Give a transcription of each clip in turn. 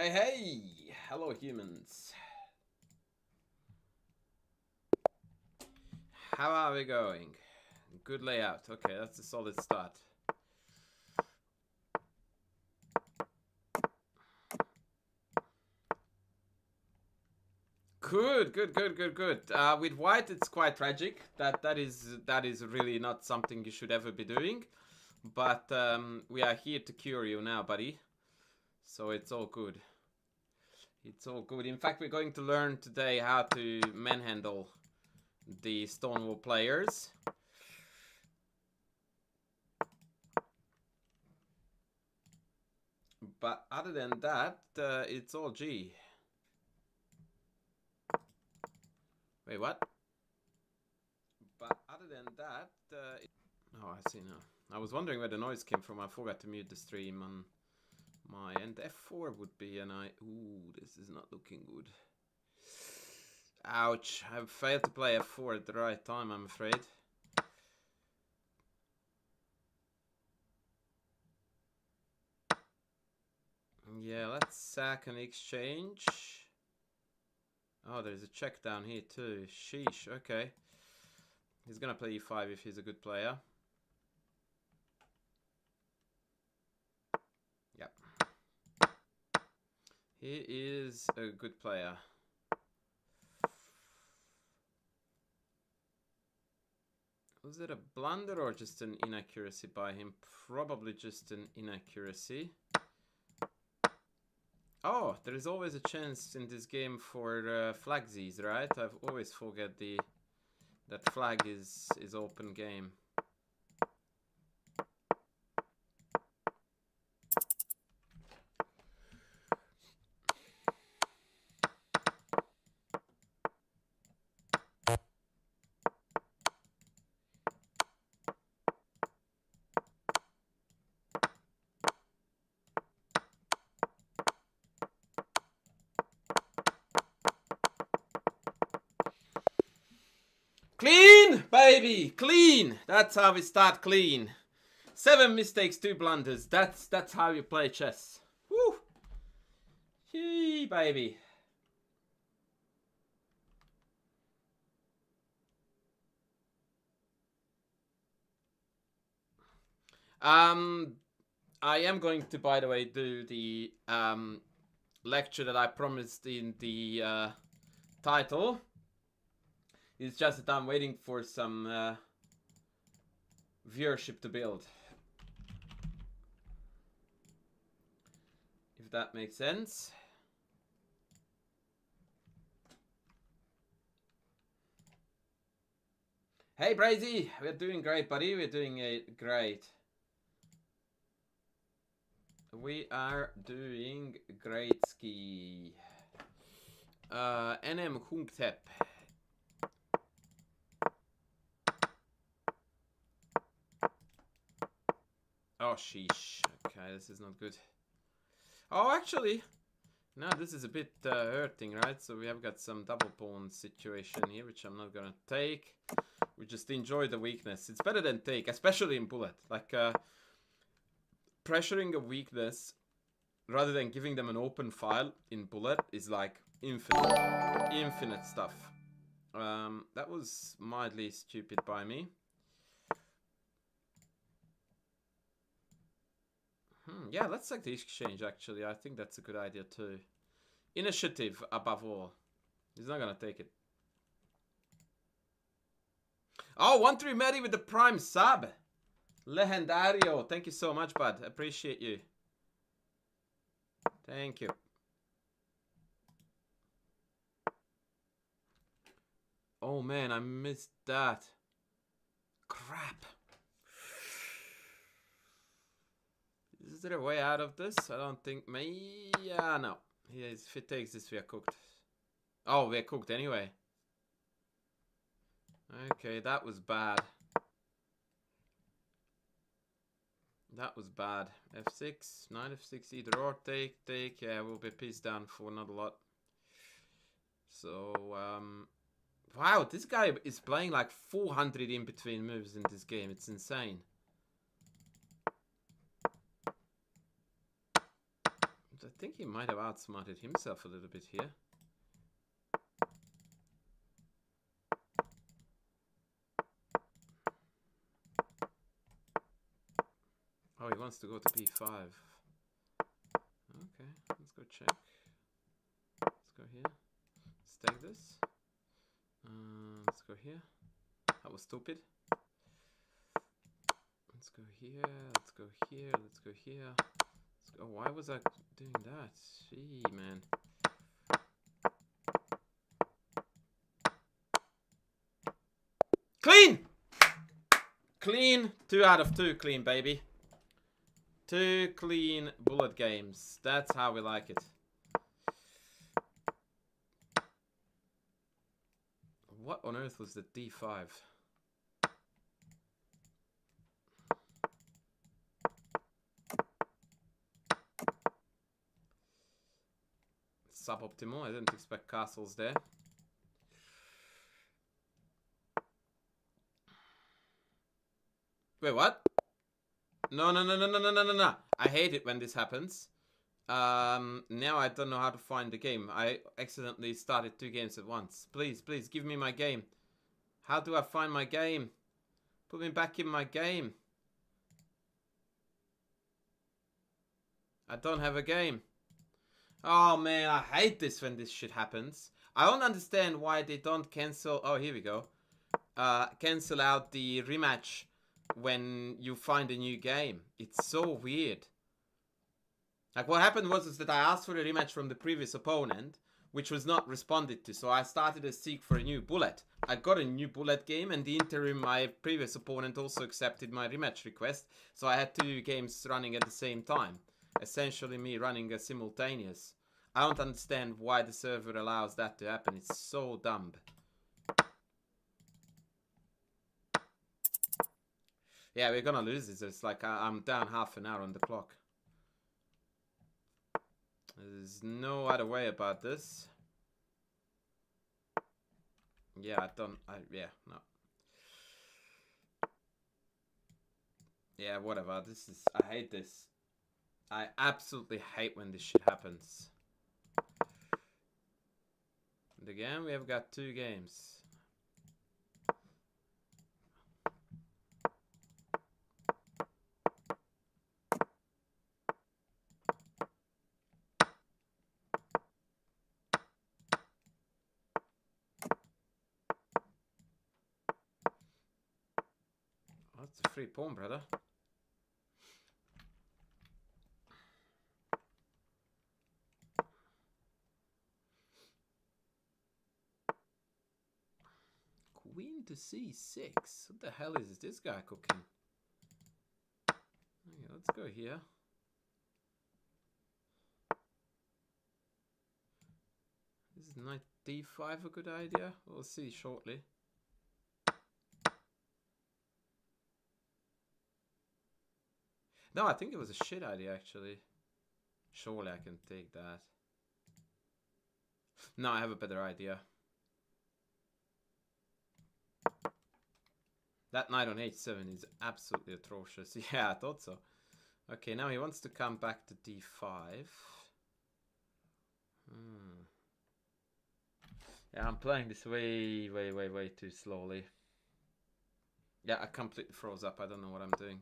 Hey, hey! Hello, humans. How are we going? Good layout. Okay, that's a solid start. Good. With white, it's quite tragic. That is really not something you should ever be doing. But we are here to cure you now, buddy. So it's all good. It's all good. In fact, we're going to learn today how to manhandle the Stonewall players. But other than that, it's all G. Wait, what? But other than that, oh, I see now. I was wondering where the noise came from. I forgot to mute the stream on my end. F4 would be an I. Ooh, this is not looking good. Ouch! I've failed to play F4 at the right time, I'm afraid. Yeah, let's sack an exchange. Oh, there's a check down here too. Sheesh, okay. He's gonna play E5 if he's a good player. Yep. He is a good player. Was it a blunder or just an inaccuracy by him? Probably just an inaccuracy. Oh, there is always a chance in this game for flagsies, right? I've always forget that flag is open game. Clean, baby, clean. That's how we start clean. 7 mistakes, 2 blunders. That's how you play chess. Woo! Yee, baby. I am going to, by the way, do the lecture that I promised in the title. It's just that I'm waiting for some viewership to build. If that makes sense. Hey, Brazy! We're doing great, buddy. We're doing great. We are doing great ski. NM Hungtep. Oh, sheesh. Okay, this is not good. Oh, actually, no, this is a bit hurting, right? So we have got some double pawn situation here, which I'm not gonna take. We just enjoy the weakness. It's better than take, especially in bullet. Like, pressuring a weakness rather than giving them an open file in bullet is like infinite stuff. That was mildly stupid by me. Yeah, let's take the exchange, actually. I think that's a good idea, too. Initiative, above all. He's not gonna take it. Oh, 1-3 Mary with the prime sub. Legendario. Thank you so much, bud. Appreciate you. Thank you. Oh, man, I missed that. Crap. Is there a way out of this? I don't think. Yeah, no. If he takes this, we are cooked. Oh, we are cooked anyway. Okay, that was bad. That was bad. F6, knight F6, either or, take. Yeah, we'll be pieced down for not a lot. So, wow, this guy is playing like 400 in between moves in this game. It's insane. I think he might have outsmarted himself a little bit here. Oh, he wants to go to b5. Okay, let's go check. Let's go here. Let's take this. Let's go here. That was stupid. Let's go here. Let's go here. Let's go here. Let's go. Why was I doing that? Gee, man. Clean! Clean. 2 out of 2 clean, baby. 2 clean bullet games. That's how we like it. What on earth was the d5? Suboptimal. I didn't expect castles there. Wait, what? No. I hate it when this happens. Now I don't know how to find the game. I accidentally started 2 games at once. Please, give me my game. How do I find my game? Put me back in my game. I don't have a game. Oh man, I hate this when this shit happens. I don't understand why they don't cancel. Oh, here we go. Cancel out the rematch when you find a new game. It's so weird. Like, what happened was that I asked for a rematch from the previous opponent, which was not responded to. So I started a seek for a new bullet. I got a new bullet game, and the interim, my previous opponent also accepted my rematch request. So I had 2 games running at the same time. Essentially me running a simultaneous. I don't understand why the server allows that to happen. It's so dumb. Yeah, we're gonna lose this. It's like I'm down half an hour on the clock. There's no other way about this. Yeah, yeah, no. Yeah, whatever. I hate this. I absolutely hate when this shit happens. And again, we have got 2 games. Oh, it's a free pawn, brother. Queen to c6. What the hell is this guy cooking? Okay, let's go here. Is knight d5 a good idea? We'll see shortly. No, I think it was a shit idea, actually. Surely I can take that. No, I have a better idea. That knight on h7 is absolutely atrocious. Yeah, I thought so. Okay, now he wants to come back to d5. Yeah, I'm playing this way too slowly. Yeah, I completely froze up. I don't know what I'm doing.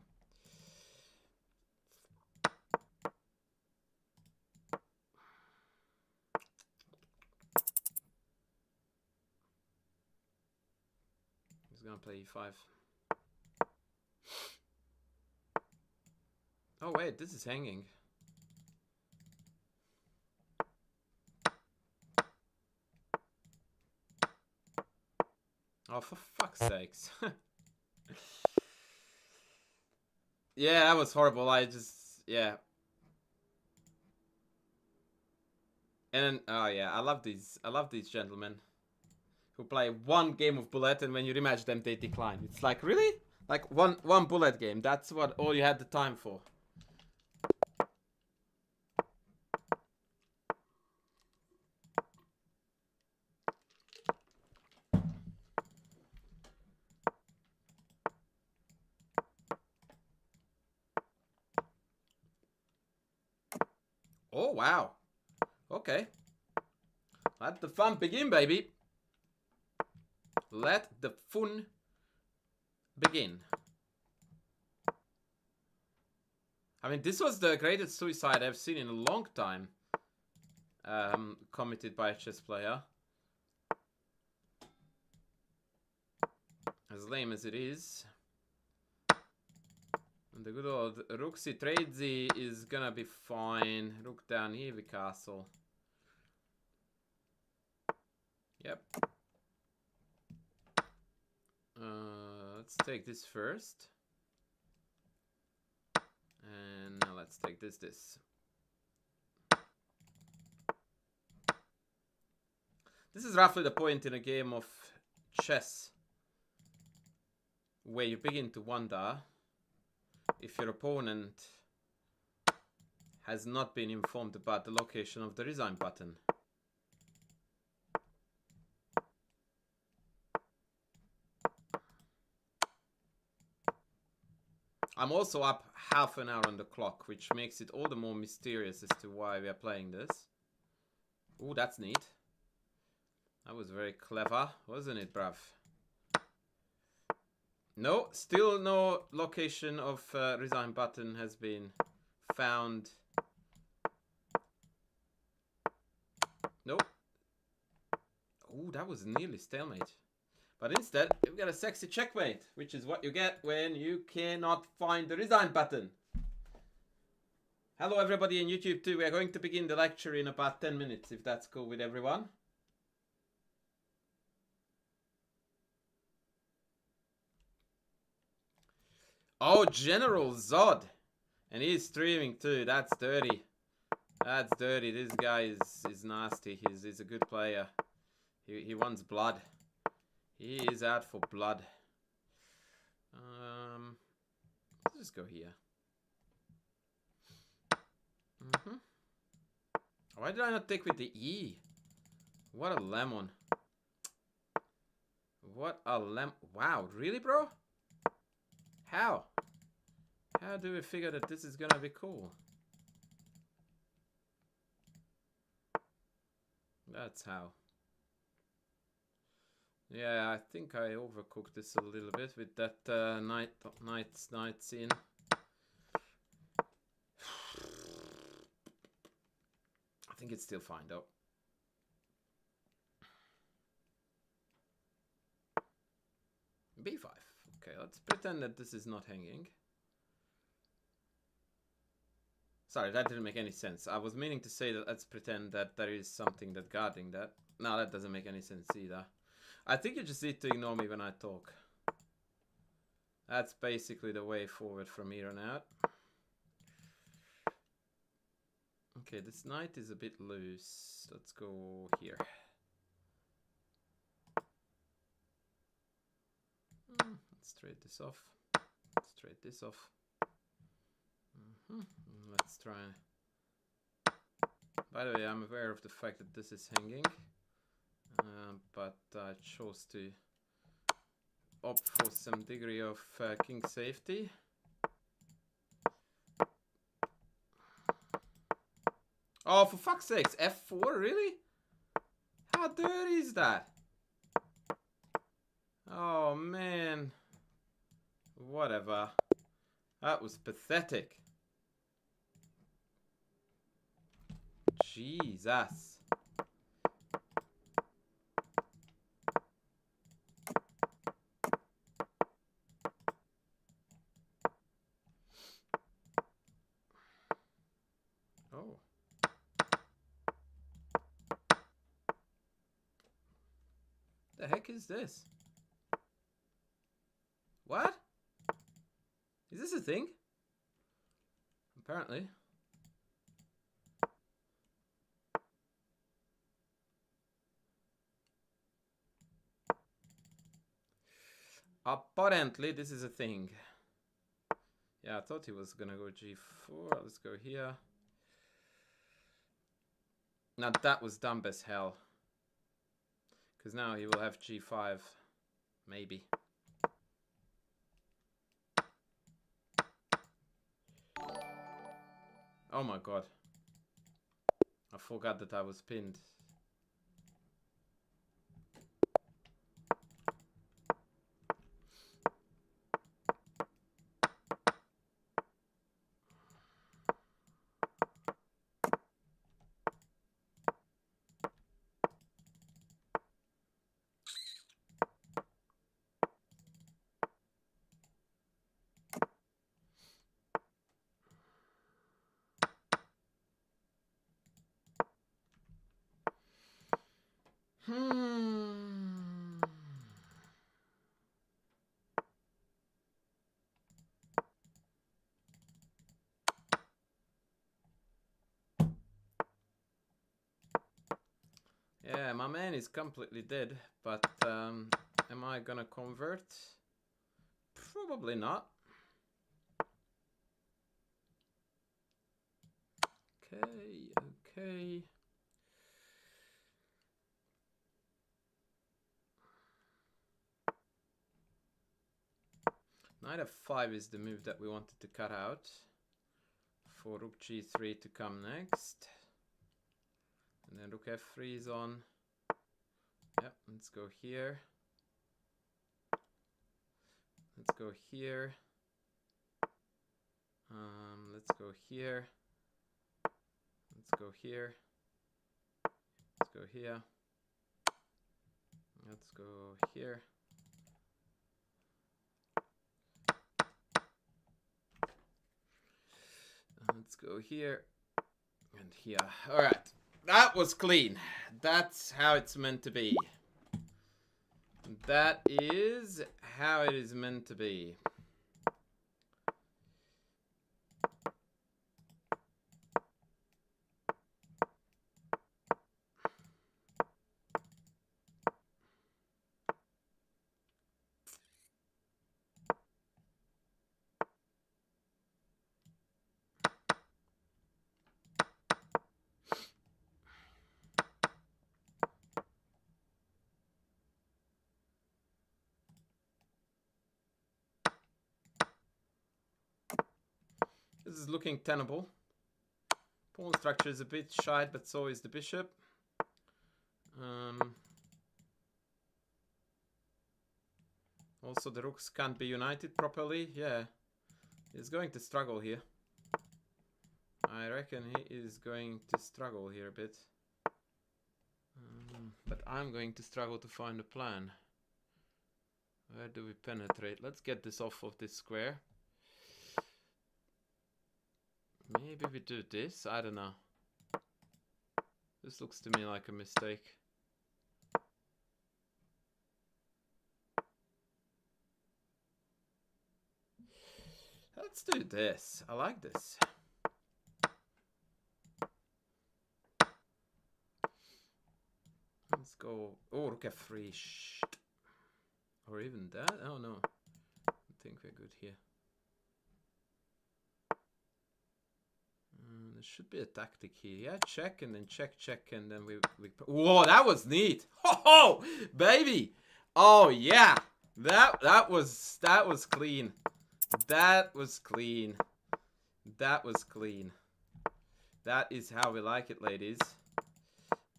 He's gonna play e5. Oh wait, this is hanging. Oh, for fuck's sakes. Yeah, that was horrible. Yeah. And then, oh yeah, I love these gentlemen who play 1 game of bullet, and when you rematch them, they decline. It's like, really? Like one bullet game. That's what all you had the time for. Oh, wow. Okay. Let the fun begin, baby. Let the fun begin. I mean, this was the greatest suicide I've seen in a long time. Committed by a chess player. As lame as it is. And the good old Rooksy Tradesy is gonna be fine. Rook down here with castle. Yep. Let's take this first. And now let's take this. This is roughly the point in a game of chess where you begin to wonder if your opponent has not been informed about the location of the resign button. I'm also up half an hour on the clock, which makes it all the more mysterious as to why we are playing this. Ooh, that's neat. That was very clever, wasn't it, bruv? No, still no location of resign button has been found. Nope. Ooh, that was nearly stalemate. But instead, we've got a sexy checkmate, which is what you get when you cannot find the resign button. Hello everybody in YouTube too. We are going to begin the lecture in about 10 minutes, if that's cool with everyone. Oh, General Zod. And he's streaming too. That's dirty. That's dirty. This guy is nasty. He's a good player. He wants blood. He is out for blood. Let's just go here. Why did I not take with the E? What a lemon. What a wow, really, bro? How? How do we figure that this is gonna be cool? That's how. Yeah, I think I overcooked this a little bit with that knight scene. I think it's still fine though. B5. Okay, let's pretend that this is not hanging. Sorry, that didn't make any sense. I was meaning to say that let's pretend that there is something that guarding that. No, that doesn't make any sense either. I think you just need to ignore me when I talk. That's basically the way forward from here on out. Okay, this knight is a bit loose. Let's go here. Let's trade this off. Let's trade this off. Let's try. By the way, I'm aware of the fact that this is hanging, but I chose to opt for some degree of king safety. Oh, for fuck's sakes, F4, really? How dirty is that? Oh, man. Whatever. That was pathetic. Jesus. Oh. The heck is this? What? Is this a thing? Apparently. Apparently, this is a thing. Yeah, I thought he was gonna go G4. Let's go here. Now that was dumb as hell. Because now he will have G5. Maybe. Oh my god. I forgot that I was pinned. Yeah, my man is completely dead, but am I gonna convert? Probably not. Okay, okay. Knight f5 is the move that we wanted to cut out. For Rook g3 to come next. And then Rook f3 is on. Yep, let's go here. Let's go here. Let's go here. Let's go here. Let's go here. Let's go here. Let's go here and here. All right, that was clean. That's how it's meant to be. That is how it is meant to be. This is looking tenable. Pawn structure is a bit shy, but so is the bishop. Also, the rooks can't be united properly. Yeah, he's going to struggle here. I reckon he is going to struggle here a bit. But I'm going to struggle to find a plan. Where do we penetrate? Let's get this off of this square. Maybe we do this, I don't know. This looks to me like a mistake. Let's do this. I like this. Let's go. Oh, Rook f3. Shit. Or even that? Oh no. I think we're good here. There should be a tactic here. Yeah, check and then check, check, and then we. Whoa, that was neat. Ho, baby. Oh yeah, that was clean. That was clean. That was clean. That is how we like it, ladies.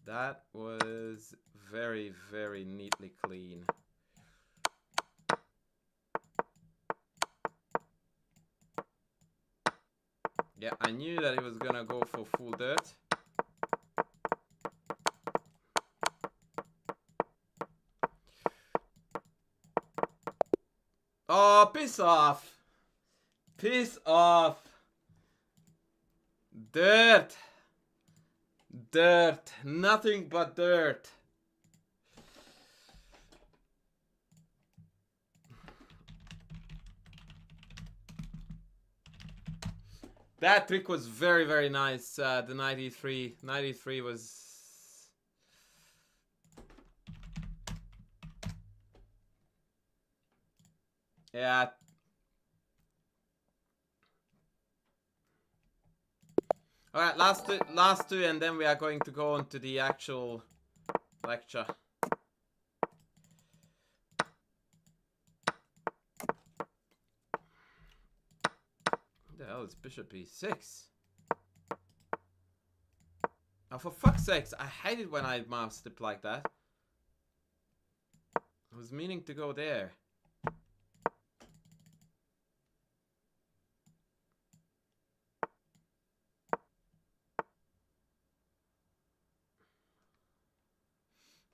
That was very, very neatly clean. Yeah, I knew that he was gonna go for full dirt. Oh, piss off. Piss off. Dirt. Dirt. Nothing but dirt. That trick was very, very nice. The 93. 93 was... Yeah. Alright, last two, and then we are going to go on to the actual lecture. What the hell is bishop e6? Oh, for fuck's sakes, I hate it when I mouse step like that. I was meaning to go there.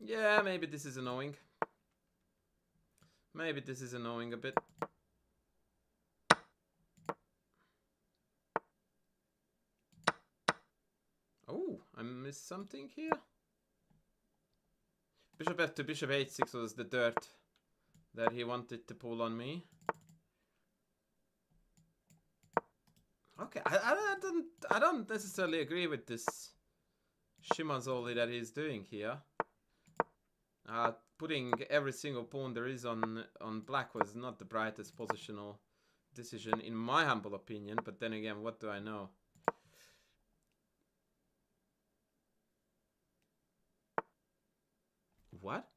Yeah, maybe this is annoying. Maybe this is annoying a bit. Oh, I missed something here. Bishop f to bishop h6 was the dirt that he wanted to pull on me. Okay, I don't necessarily agree with this Shimazoli that he's doing here. Putting every single pawn there is on black was not the brightest positional decision in my humble opinion, but then again, what do I know? What?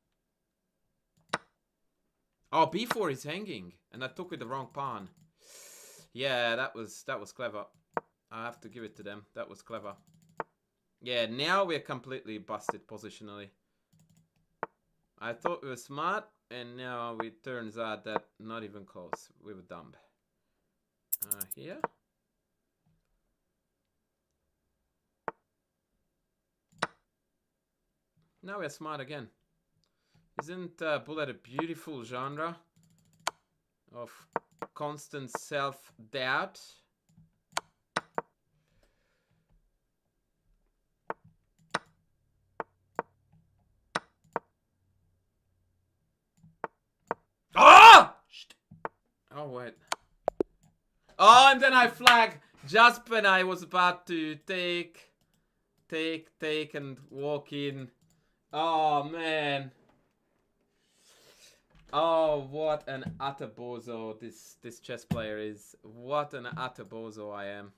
Oh, b4 is hanging, and I took with the wrong pawn. Yeah, that was clever. I have to give it to them. That was clever. Yeah, now we're completely busted positionally. I thought we were smart, and now it turns out that not even close. We were dumb. Here. Now we're smart again. Isn't bullet a beautiful genre of constant self-doubt? Oh! Oh, wait. Oh, and then I flag just when I was about to take and walk in. Oh, man. Oh, what an utter bozo this chess player is. What an utter bozo I am.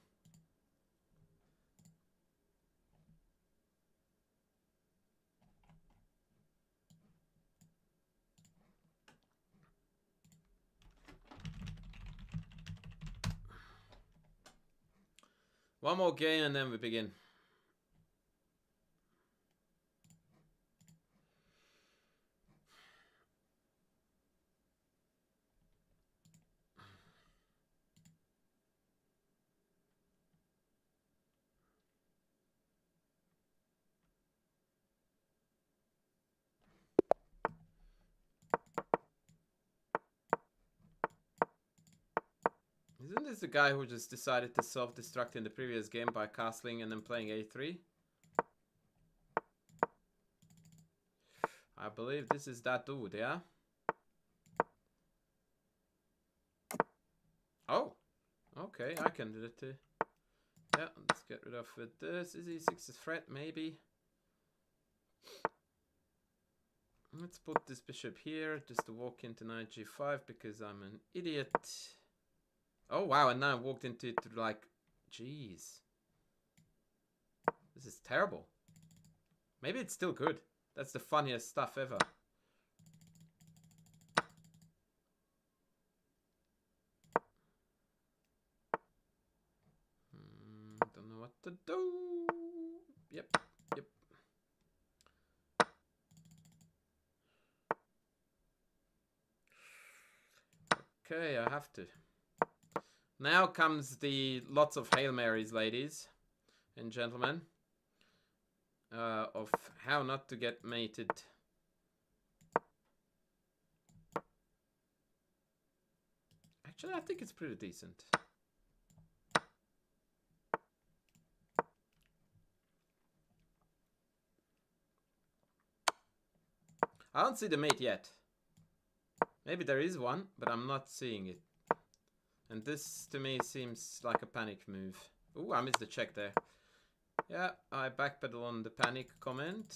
One more game and then we begin. Isn't this the guy who just decided to self-destruct in the previous game by castling and then playing a3? I believe this is that dude, yeah? Oh! Okay, I can do it too. Yeah, let's get rid of it. This is e6 a threat, maybe. Let's put this bishop here just to walk into knight g5 because I'm an idiot. Oh wow, and now I walked into it like, jeez. This is terrible. Maybe it's still good. That's the funniest stuff ever. Don't know what to do. Yep. Okay, I have to. Now comes the lots of Hail Marys, ladies and gentlemen, of how not to get mated. Actually, I think it's pretty decent. I don't see the mate yet. Maybe there is one, but I'm not seeing it. And this, to me, seems like a panic move. Ooh, I missed the check there. Yeah, I backpedal on the panic comment.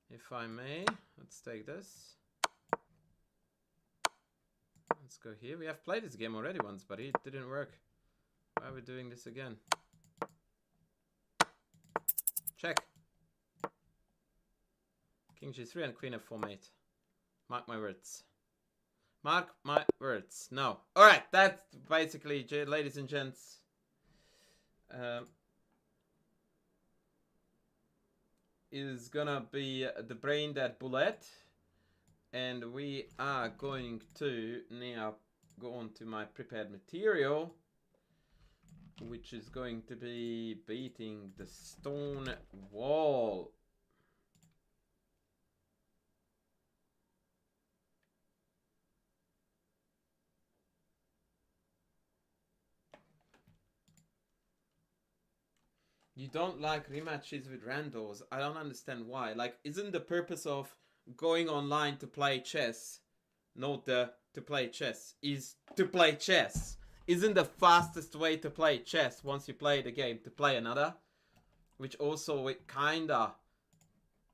If I may, let's take this. Let's go here. We have played this game already once, but it didn't work. Why are we doing this again? Check. King g3 and queen f4 mate. Mark my words. Mark my words. No. Alright, that's basically, ladies and gents. is gonna be the brain dead bullet. And we are going to now go on to my prepared material, which is going to be beating the Stonewall. You don't like rematches with randos. I don't understand why. Like, isn't the purpose of going online to play chess, not to play chess, is to play chess? Isn't the fastest way to play chess once you play the game to play another? Which also it kinda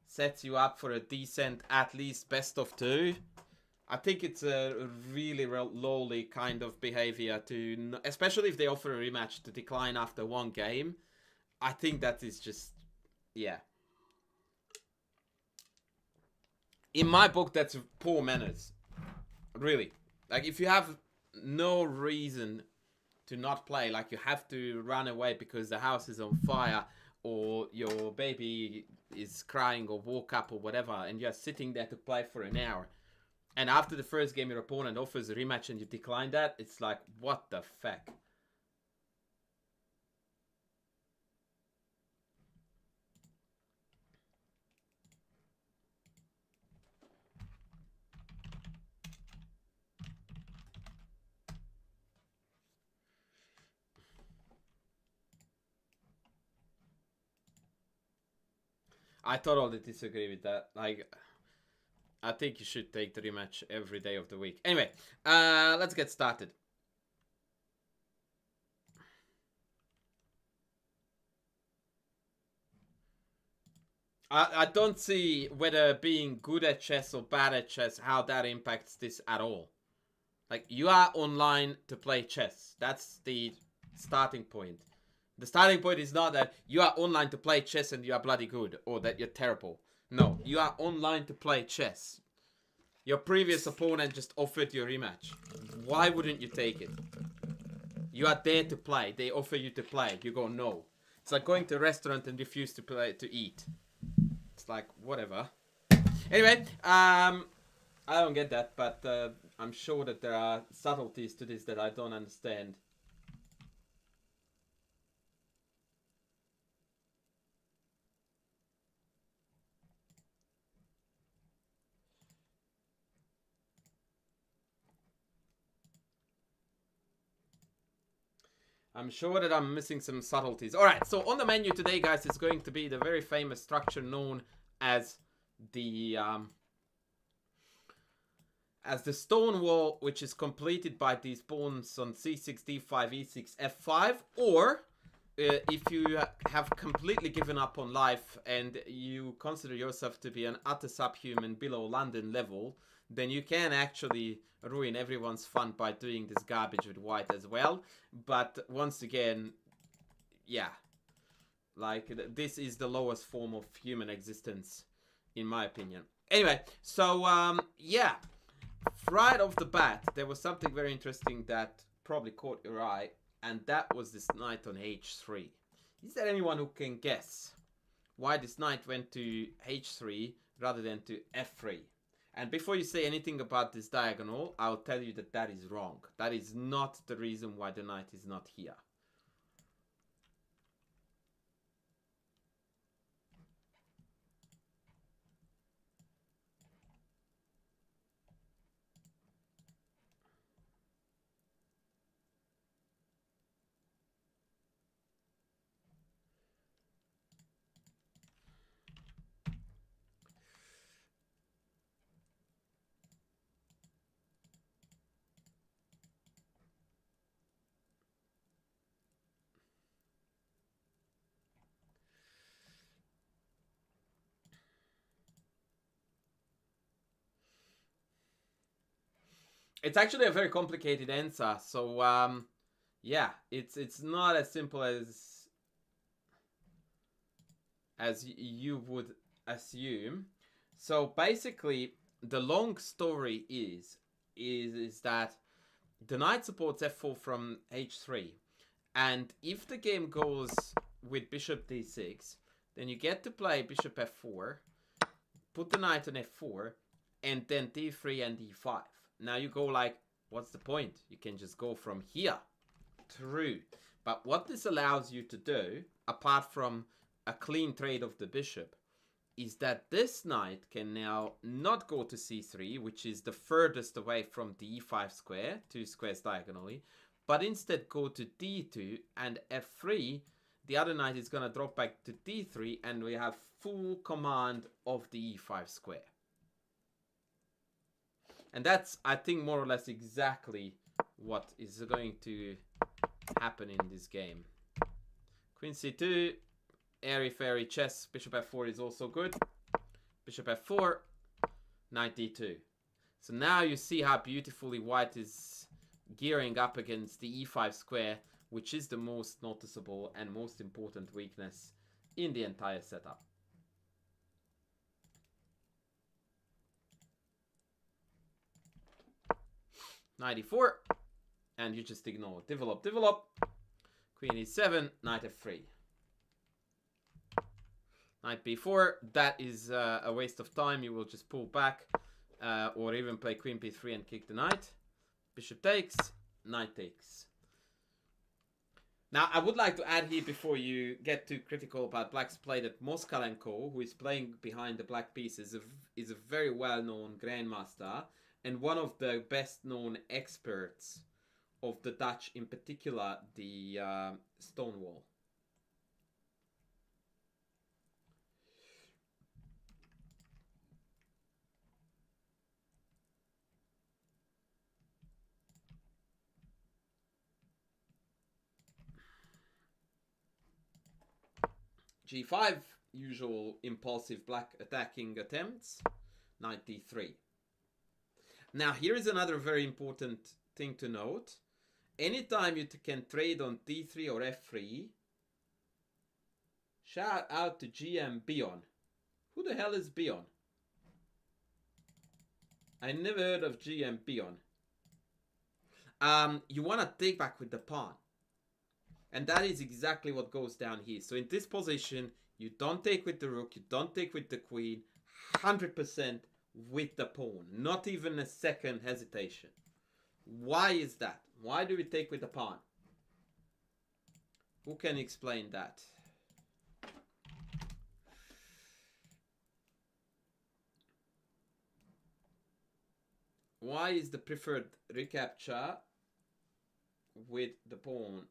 sets you up for a decent, at least best of two. I think it's a really lowly kind of behavior to, especially if they offer a rematch, to decline after one game. I think that is just, yeah. In my book, that's poor manners. Really. Like, if you have no reason to not play, like you have to run away because the house is on fire, or your baby is crying or woke up or whatever, and you're sitting there to play for an hour, and after the first game your opponent offers a rematch and you decline that, it's like, what the fuck? I totally disagree with that. Like, I think you should take the rematch every day of the week. Anyway, let's get started. I don't see whether being good at chess or bad at chess, how that impacts this at all. Like, you are online to play chess. That's the starting point. The starting point is not that you are online to play chess and you are bloody good, or that you're terrible. No, you are online to play chess. Your previous opponent just offered you a rematch. Why wouldn't you take it? You are there to play. They offer you to play. You go, no. It's like going to a restaurant and refuse to eat. It's like, whatever. Anyway, I don't get that, but I'm sure that there are subtleties to this that I don't understand. I'm sure that I'm missing some subtleties. Alright, so on the menu today, guys, is going to be the very famous structure known as the Stonewall, which is completed by these pawns on c6, d5, e6, f5, or if you have completely given up on life and you consider yourself to be an utter subhuman below London level, then you can actually ruin everyone's fun by doing this garbage with white as well. But once again, yeah, like, this is the lowest form of human existence, in my opinion. Anyway, so, yeah, right off the bat, there was something very interesting that probably caught your eye, and that was this knight on h3. Is there anyone who can guess why this knight went to h3 rather than to f3? And before you say anything about this diagonal, I'll tell you that that is wrong. That is not the reason why the knight is not here. It's actually a very complicated answer. So, yeah, it's not as simple as you would assume. So basically, the long story is that the knight supports f4 from h3, and if the game goes with bishop d6, Then you get to play bishop f4, put the knight on f4, and then d3 and d5. Now you go like, what's the point? You can just go from here through. But what this allows you to do, apart from a clean trade of the bishop, is that this knight can now not go to c3, which is the furthest away from the e5 square, 2 squares diagonally, but instead go to d2 and f3. The other knight is going to drop back to d3, and we have full command of the e5 square. And that's, I think, more or less exactly what is going to happen in this game. Queen c2, airy-fairy chess. Bishop f4 is also good. Bishop f4, knight d2. So now you see how beautifully white is gearing up against the e5 square, which is the most noticeable and most important weakness in the entire setup. Knight e4, and you just ignore. Develop, develop. Queen e7, knight f3. Knight b4, that is a waste of time. You will just pull back, or even play queen b3 and kick the knight. Bishop takes, knight takes. Now, I would like to add here, before you get too critical about black's play, that Moskalenko, who is playing behind the black pieces, is a very well-known grandmaster and one of the best-known experts of the Dutch, in particular the Stonewall. G5, usual impulsive black attacking attempts. Knight d3. Now, here is another very important thing to note. Anytime you can trade on d3 or f3, shout out to GM Bion. Who the hell is Bion? I never heard of GM Bion. You want to take back with the pawn. And that is exactly what goes down here. So in this position, you don't take with the rook, you don't take with the queen, 100% with the pawn. Not even a second hesitation. Why is that? Why do we take with the pawn? Who can explain that? Why is the preferred recapture with the pawn?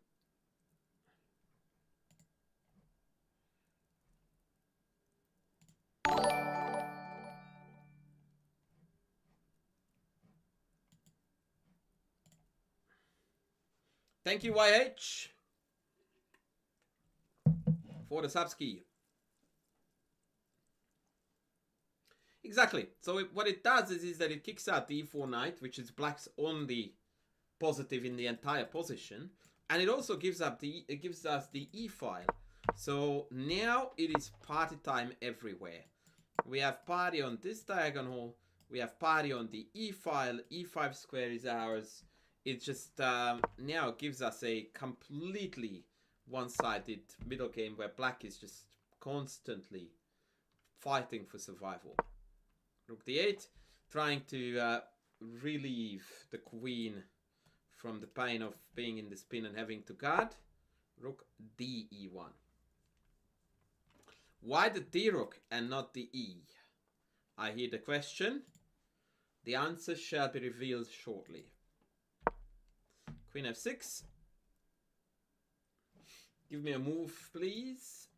Thank you, YH, for the subski. Exactly. So what it does is that it kicks out the e4 knight, which is black's only positive in the entire position, and it also gives us the e file. So now it is party time everywhere. We have party on this diagonal. We have party on the e file. E5 square is ours. It just now gives us a completely one-sided middle game where black is just constantly fighting for survival. Rook d8, trying to relieve the queen from the pain of being in the spin and having to guard. Rook d1. Why the d-rook and not the e? I hear the question. The answer shall be revealed shortly. Queen f6. Give me a move, please.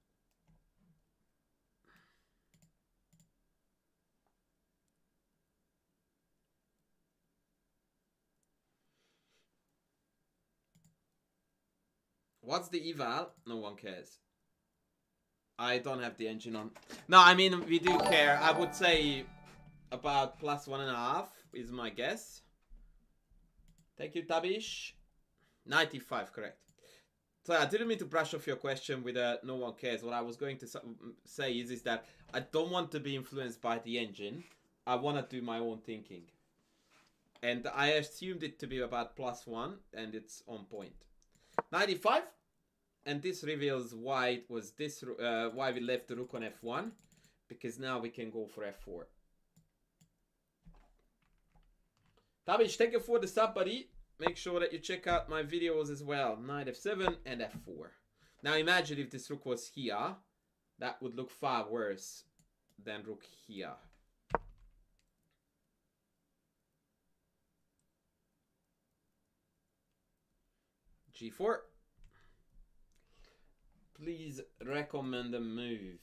What's the eval? No one cares. I don't have the engine on. No, I mean, we do care. I would say about +1.5 is my guess. Thank you, Tabish. 95, correct. So I didn't mean to brush off your question with no one cares. What I was going to say is that I don't want to be influenced by the engine. I want to do my own thinking. And I assumed it to be about +1, and it's on point. 95. And this reveals why it was this, why we left the rook on f1, because now we can go for f4. Tabish, thank you for the sub, buddy. Make sure that you check out my videos as well. Knight f7 and f4. Now imagine if this rook was here. That would look far worse than rook here. g4. Please recommend a move.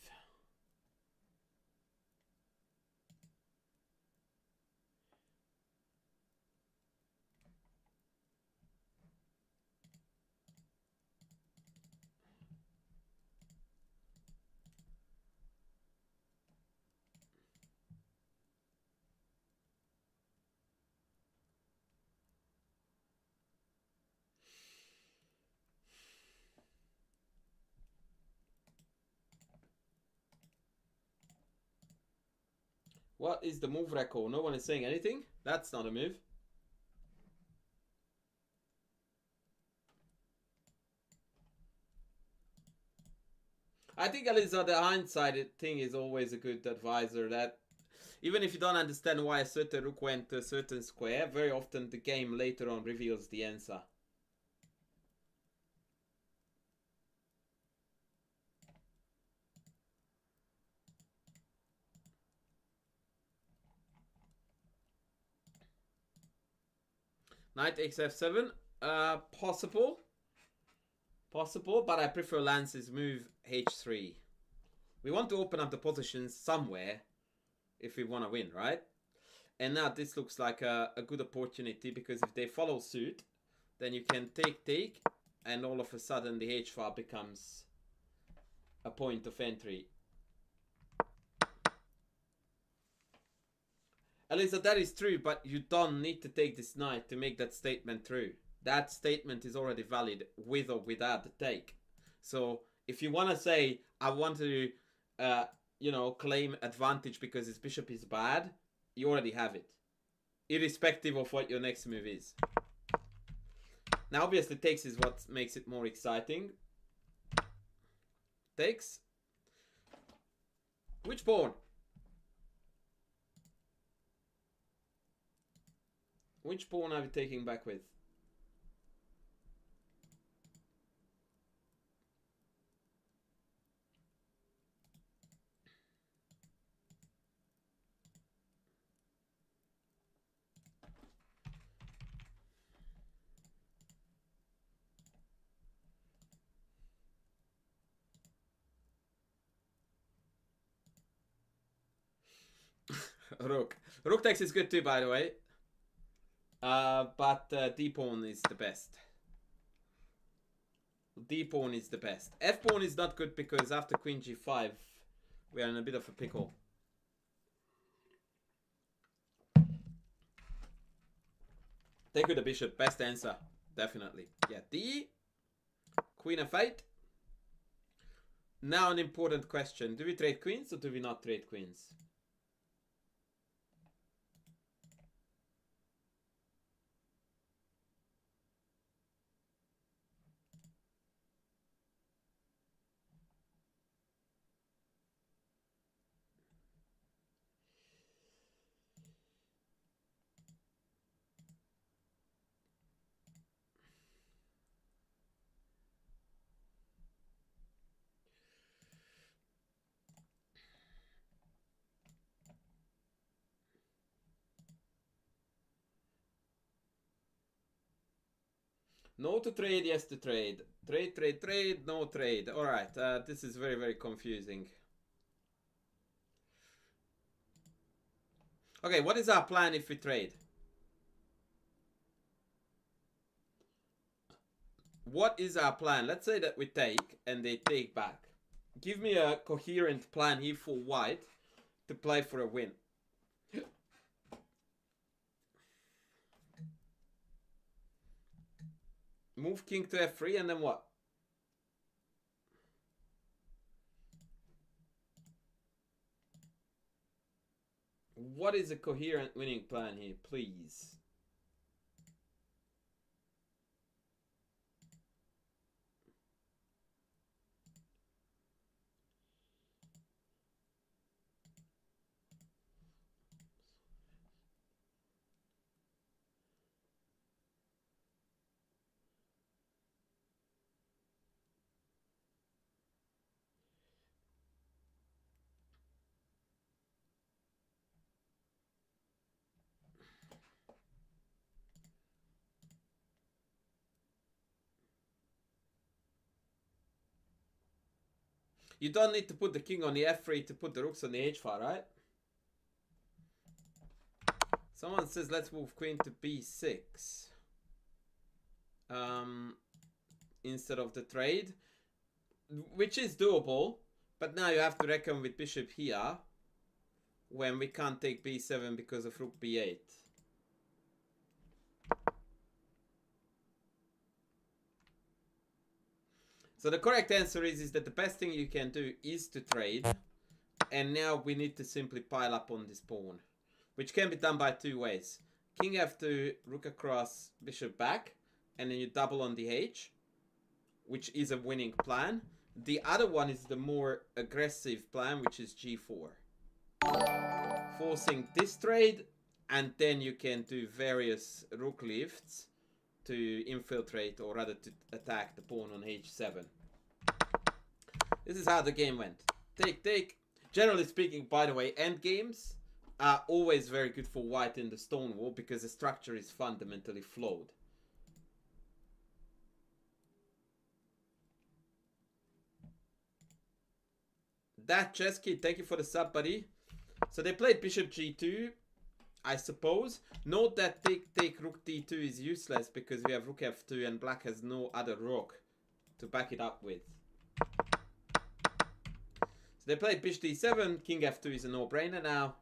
What is the move record? No one is saying anything. That's not a move. I think, Eliza, the hindsight thing is always a good advisor. That even if you don't understand why a certain rook went to a certain square, very often the game later on reveals the answer. Knight takes f7. Possible. Possible, but I prefer Lance's move h3. We want to open up the positions somewhere if we want to win, right? And now this looks like a good opportunity, because if they follow suit, then you can take, and all of a sudden the h-file becomes a point of entry. Elisa, that is true, but you don't need to take this knight to make that statement true. That statement is already valid with or without the take. So if you want to say, I want to, you know, claim advantage because his bishop is bad, you already have it, irrespective of what your next move is. Now, obviously, takes is what makes it more exciting. Takes. Which pawn? Which pawn are we taking back with? Rook. Rook takes is good too, by the way. But D pawn is the best. D pawn is the best. F pawn is not good because after queen g5, we are in a bit of a pickle. Take with the bishop, best answer, definitely. Yeah, D, queen f8. Now an important question: do we trade queens or do we not trade queens? No to trade, yes to trade. Trade, trade, trade, no trade. Alright, this is very, very confusing. Okay, what is our plan if we trade? What is our plan? Let's say that we take and they take back. Give me a coherent plan here for white to play for a win. Move king to f3 and then what? What is a coherent winning plan here, please? You don't need to put the king on the f3 to put the rooks on the h file, right? Someone says let's move queen to b6 instead of the trade, which is doable, but now you have to reckon with bishop here when we can't take b7 because of rook b8. So the correct answer is that the best thing you can do is to trade, and now we need to simply pile up on this pawn, which can be done by two ways. King f2, rook across, bishop back, and then you double on the h, which is a winning plan. The other one is the more aggressive plan, which is g4. Forcing this trade, and then you can do various rook lifts to infiltrate, or rather to attack the pawn on h7. This is how the game went. Take, take. Generally speaking, by the way, endgames are always very good for white in the Stonewall because the structure is fundamentally flawed. That chess kid, thank you for the sub, buddy. So they played bishop g2, I suppose. Note that take rook d2 is useless because we have rook f2 and black has no other rook to back it up with. So they played bishop d7, king f2 is a no-brainer now.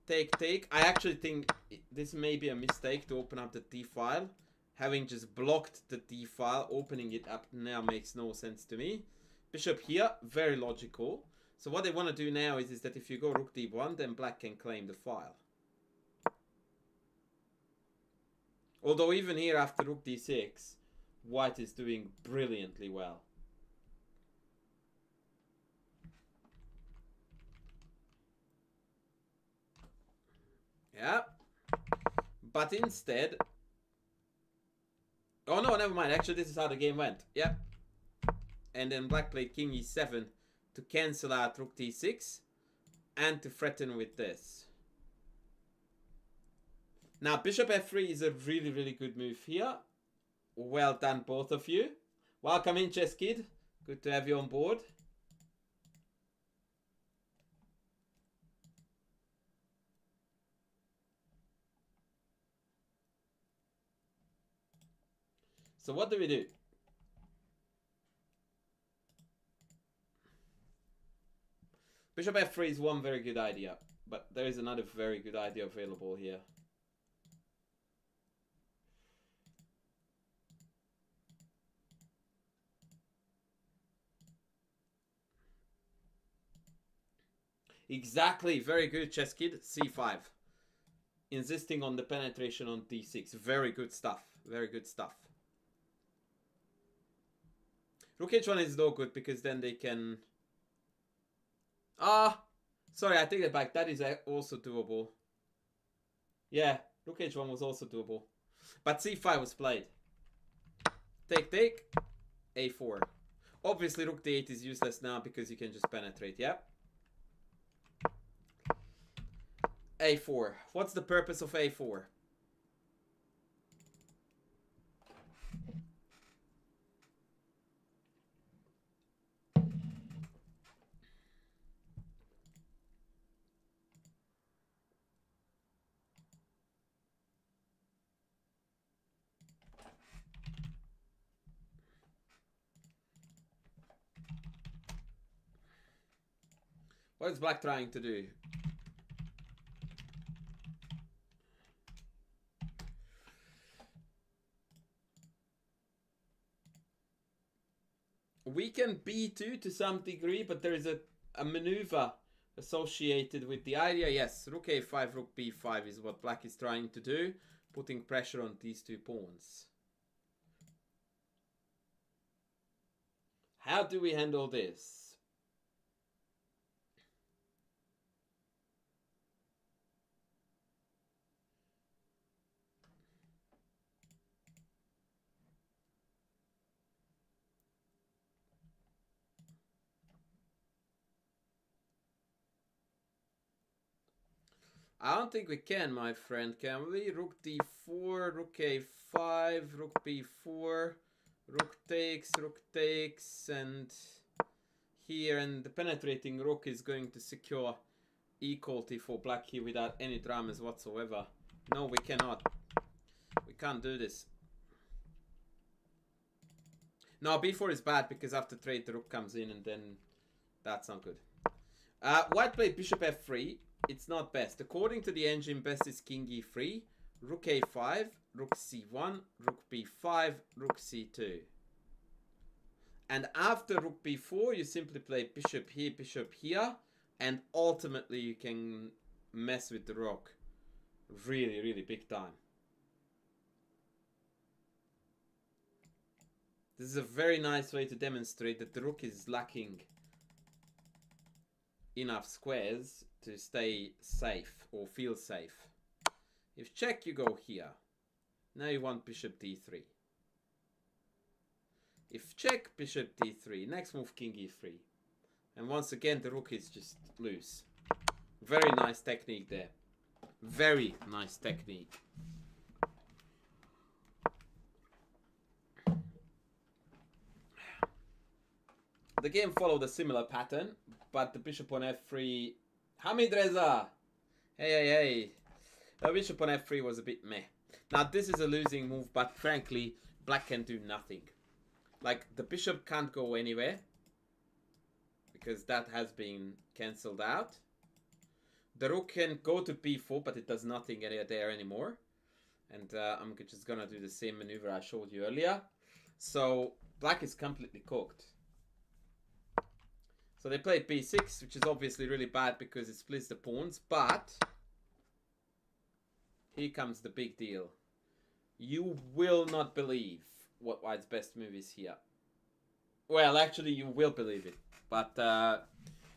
Take, take. I actually think this may be a mistake to open up the d file. Having just blocked the d file, opening it up now makes no sense to me. Bishop here, very logical. So what they want to do now is that if you go rook d1, then black can claim the file. Although even here after rook d6, white is doing brilliantly well. Yeah. But instead... Oh no, never mind. Actually, this is how the game went. Yeah. And then black played king e7 to cancel out rook d6 and to threaten with this. Now, bishop f3 is a really, really good move here. Well done, both of you. Welcome in, Chess Kid. Good to have you on board. So what do we do? Bishop f3 is one very good idea, but there is another very good idea available here. Exactly, very good, Chess Kid. c5. Insisting on the penetration on d6. Very good stuff. Very good stuff. Rook h1 is no good because then they can... sorry, I take that back. That is also doable. Yeah, rook h1 was also doable. But c5 was played. Take, take. a4. Obviously, rook d8 is useless now because you can just penetrate, yeah? a4. What's the purpose of a4? What is black trying to do? We can b2 to some degree, but there is a maneuver associated with the idea. Yes, rook a5, rook b5 is what black is trying to do, putting pressure on these two pawns. How do we handle this? I don't think we can, my friend, can we? Rook d4, rook a5, rook b4, rook takes, and here, and the penetrating rook is going to secure equality for black here without any dramas whatsoever. No, we cannot. We can't do this. No, b4 is bad because after trade the rook comes in and then that's not good. White played bishop f3. It's not best. According to the engine, best is king e3, rook a5, rook c1, rook b5, rook c2. And after rook b4, you simply play bishop here, and ultimately you can mess with the rook really, really big time. This is a very nice way to demonstrate that the rook is lacking enough squares to stay safe or feel safe. If check, you go here. Now you want bishop d3. If check, bishop d3. Next move, king e3. And once again, the rook is just loose. Very nice technique there. Very nice technique. The game followed a similar pattern, but the bishop on f3... Hamid Reza! Hey. The bishop on f3 was a bit meh. Now, this is a losing move, but frankly, black can do nothing. Like, the bishop can't go anywhere, because that has been cancelled out. The rook can go to b4, but it does nothing there anymore. And I'm just gonna do the same maneuver I showed you earlier. So, black is completely cooked. So they played b6, which is obviously really bad because it splits the pawns, but here comes the big deal. You will not believe what white's best move is here. Well, actually, you will believe it, but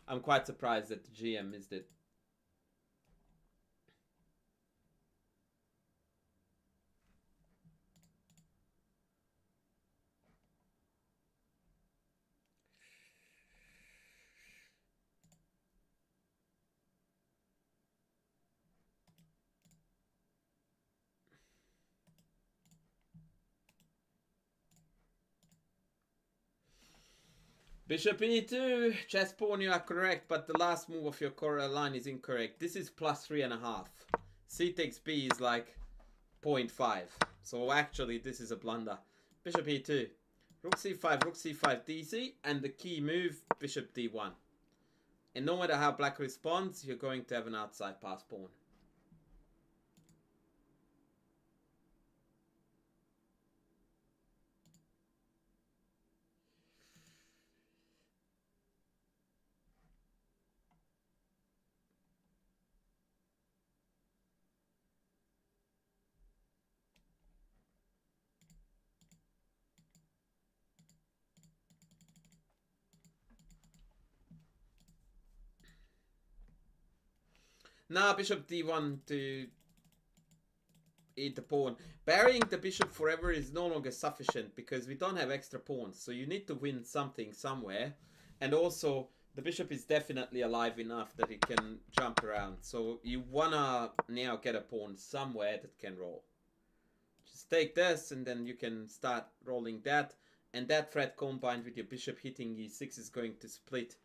I'm quite surprised that the GM missed it. Bishop e2, chess pawn, you are correct, but the last move of your core line is incorrect. This is plus 3.5. C takes b is like 0.5. So actually, this is a blunder. Bishop e2, rook c5, rook c5, dc, and the key move, bishop d1. And no matter how black responds, you're going to have an outside pass pawn. Now bishop d1 to eat the pawn. Burying the bishop forever is no longer sufficient because we don't have extra pawns. So you need to win something somewhere. And also, the bishop is definitely alive enough that it can jump around. So you wanna now get a pawn somewhere that can roll. Just take this and then you can start rolling that. And that threat combined with your bishop hitting e6 is going to split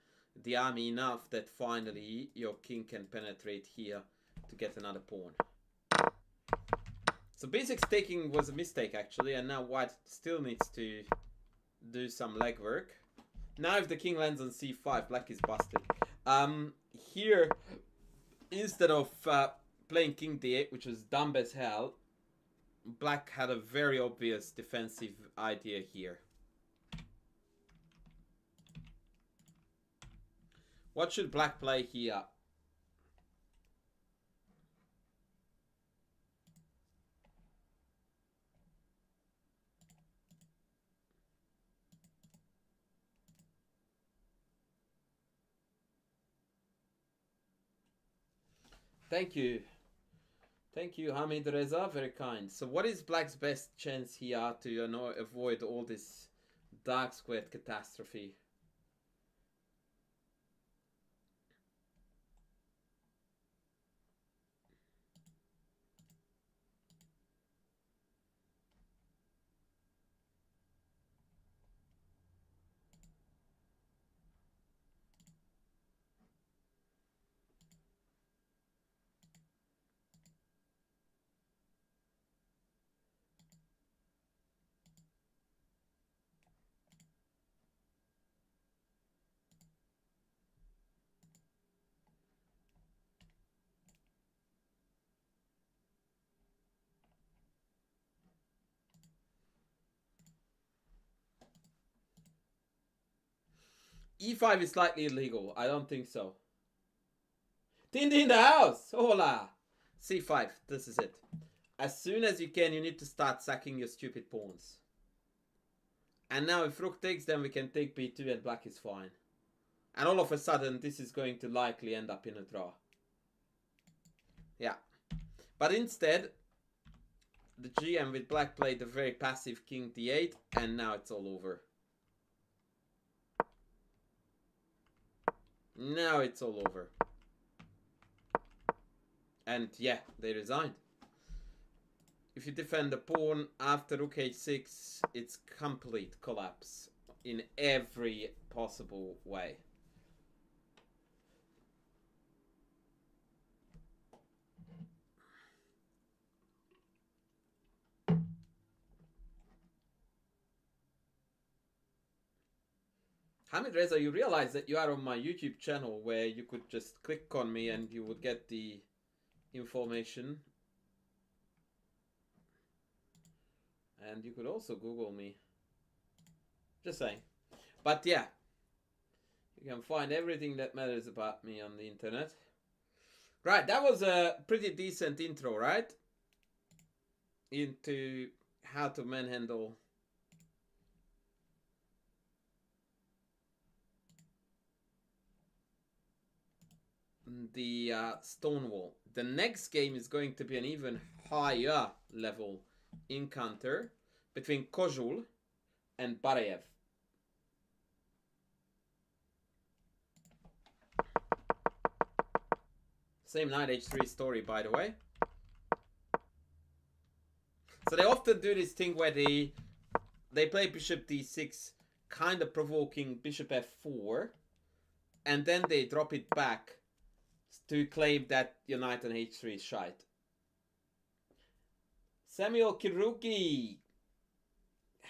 the army enough that finally your king can penetrate here to get another pawn. So b6 taking was a mistake actually, and now white still needs to do some legwork. Now if the king lands on c5, black is busted. Here, instead of playing king d8, which was dumb as hell, black had a very obvious defensive idea here. What should black play here? Thank you. Thank you, Hamid Reza. Very kind. So what is black's best chance here to avoid all this dark squared catastrophe? E5 is slightly illegal. I don't think so. Tindy in the house! Hola! C5, this is it. As soon as you can, you need to start sacking your stupid pawns. And now if Rook takes, then we can take B2 and black is fine. And all of a sudden, this is going to likely end up in a draw. Yeah. But instead, the GM with black played a very passive king d8, and now it's all over. Now it's all over. And yeah, they resigned. If you defend the pawn after Rook h6, it's complete collapse in every possible way. Hamid Reza, you realize that you are on my YouTube channel where you could just click on me and you would get the information. And you could also Google me. Just saying. But yeah, you can find everything that matters about me on the internet. Right, that was a pretty decent intro, right? Into how to manhandle the Stonewall. The next game is going to be an even higher level encounter between Kozul and Barayev. Same knight h3 story, by the way. So they often do this thing where they play bishop d6, kind of provoking bishop f4, and then they drop it back to claim that your knight on h3 is shite. Samuel Kiruki.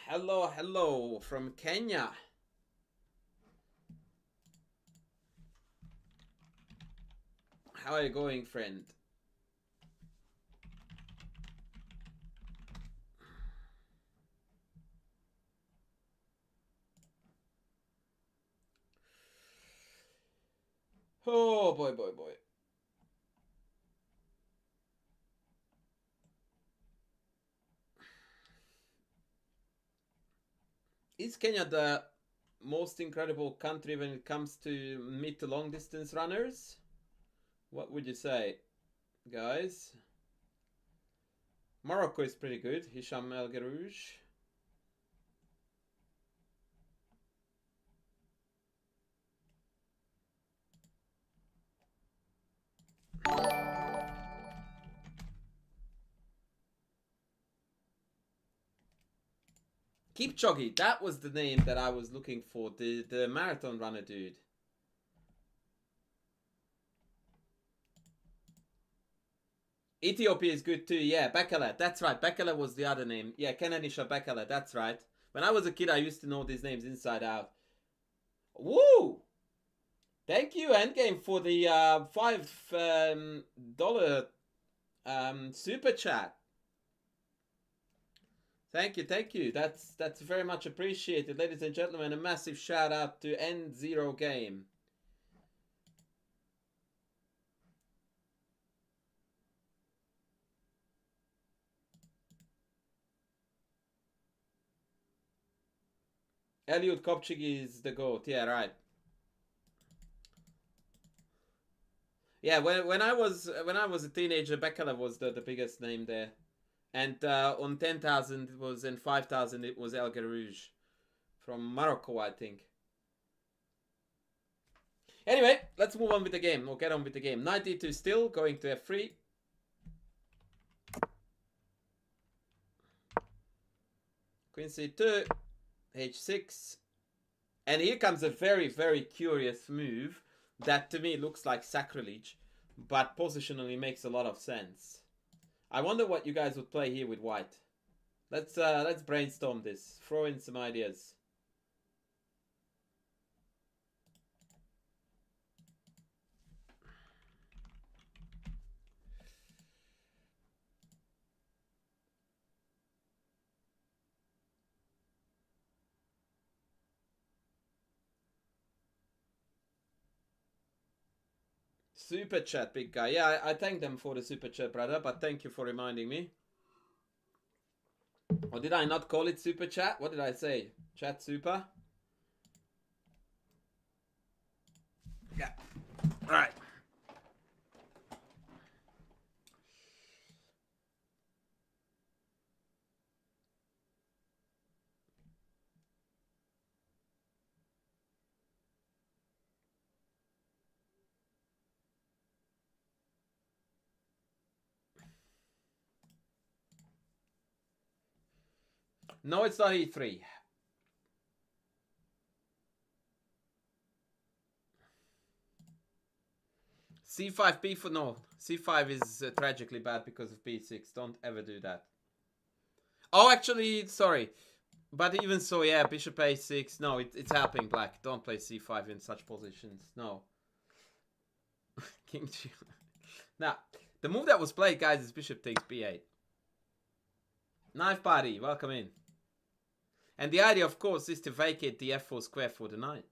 Hello, hello from Kenya. How are you going, friend? Oh, boy, boy, boy. Is Kenya the most incredible country when it comes to mid to long distance runners? What would you say, guys? Morocco is pretty good. Hisham El Gerouj. Kipchoge, that was the name that I was looking for. The marathon runner dude. Ethiopia is good too. Yeah, Bekele. That's right. Bekele was the other name. Yeah, Kenanisha Bekele. That's right. When I was a kid, I used to know these names inside out. Woo! Thank you, Endgame, for the $5 super chat. Thank you, thank you. That's very much appreciated, ladies and gentlemen. A massive shout out to N0 Game. Eliud Kopchig is the GOAT. Yeah, right. Yeah, when I was a teenager, Bekele was the biggest name there, and on 10,000 it was, and 5,000 it was El Gerouj from Morocco, I think. Anyway, let's move on with the game. We'll get on with the game. Knight d2 still going to f3. Queen c2, h6, and here comes a very, very curious move that to me looks like sacrilege, but positionally makes a lot of sense. I wonder what you guys would play here with white. Let's brainstorm this. Throw in some ideas. Super chat, big guy. Yeah, I thank them for the super chat, brother, but thank you for reminding me. Or did I not call it super chat? What did I say? Chat super? Yeah. Alright. No, it's not E3. C5 B4, no. C5 is tragically bad because of B6. Don't ever do that. Oh, actually, sorry. But even so, yeah, bishop A6. No, it's helping black. Don't play C5 in such positions. No. King G. Now, the move that was played, guys, is bishop takes B8. Knife party, welcome in. And the idea, of course, is to vacate the F4 square for the knight.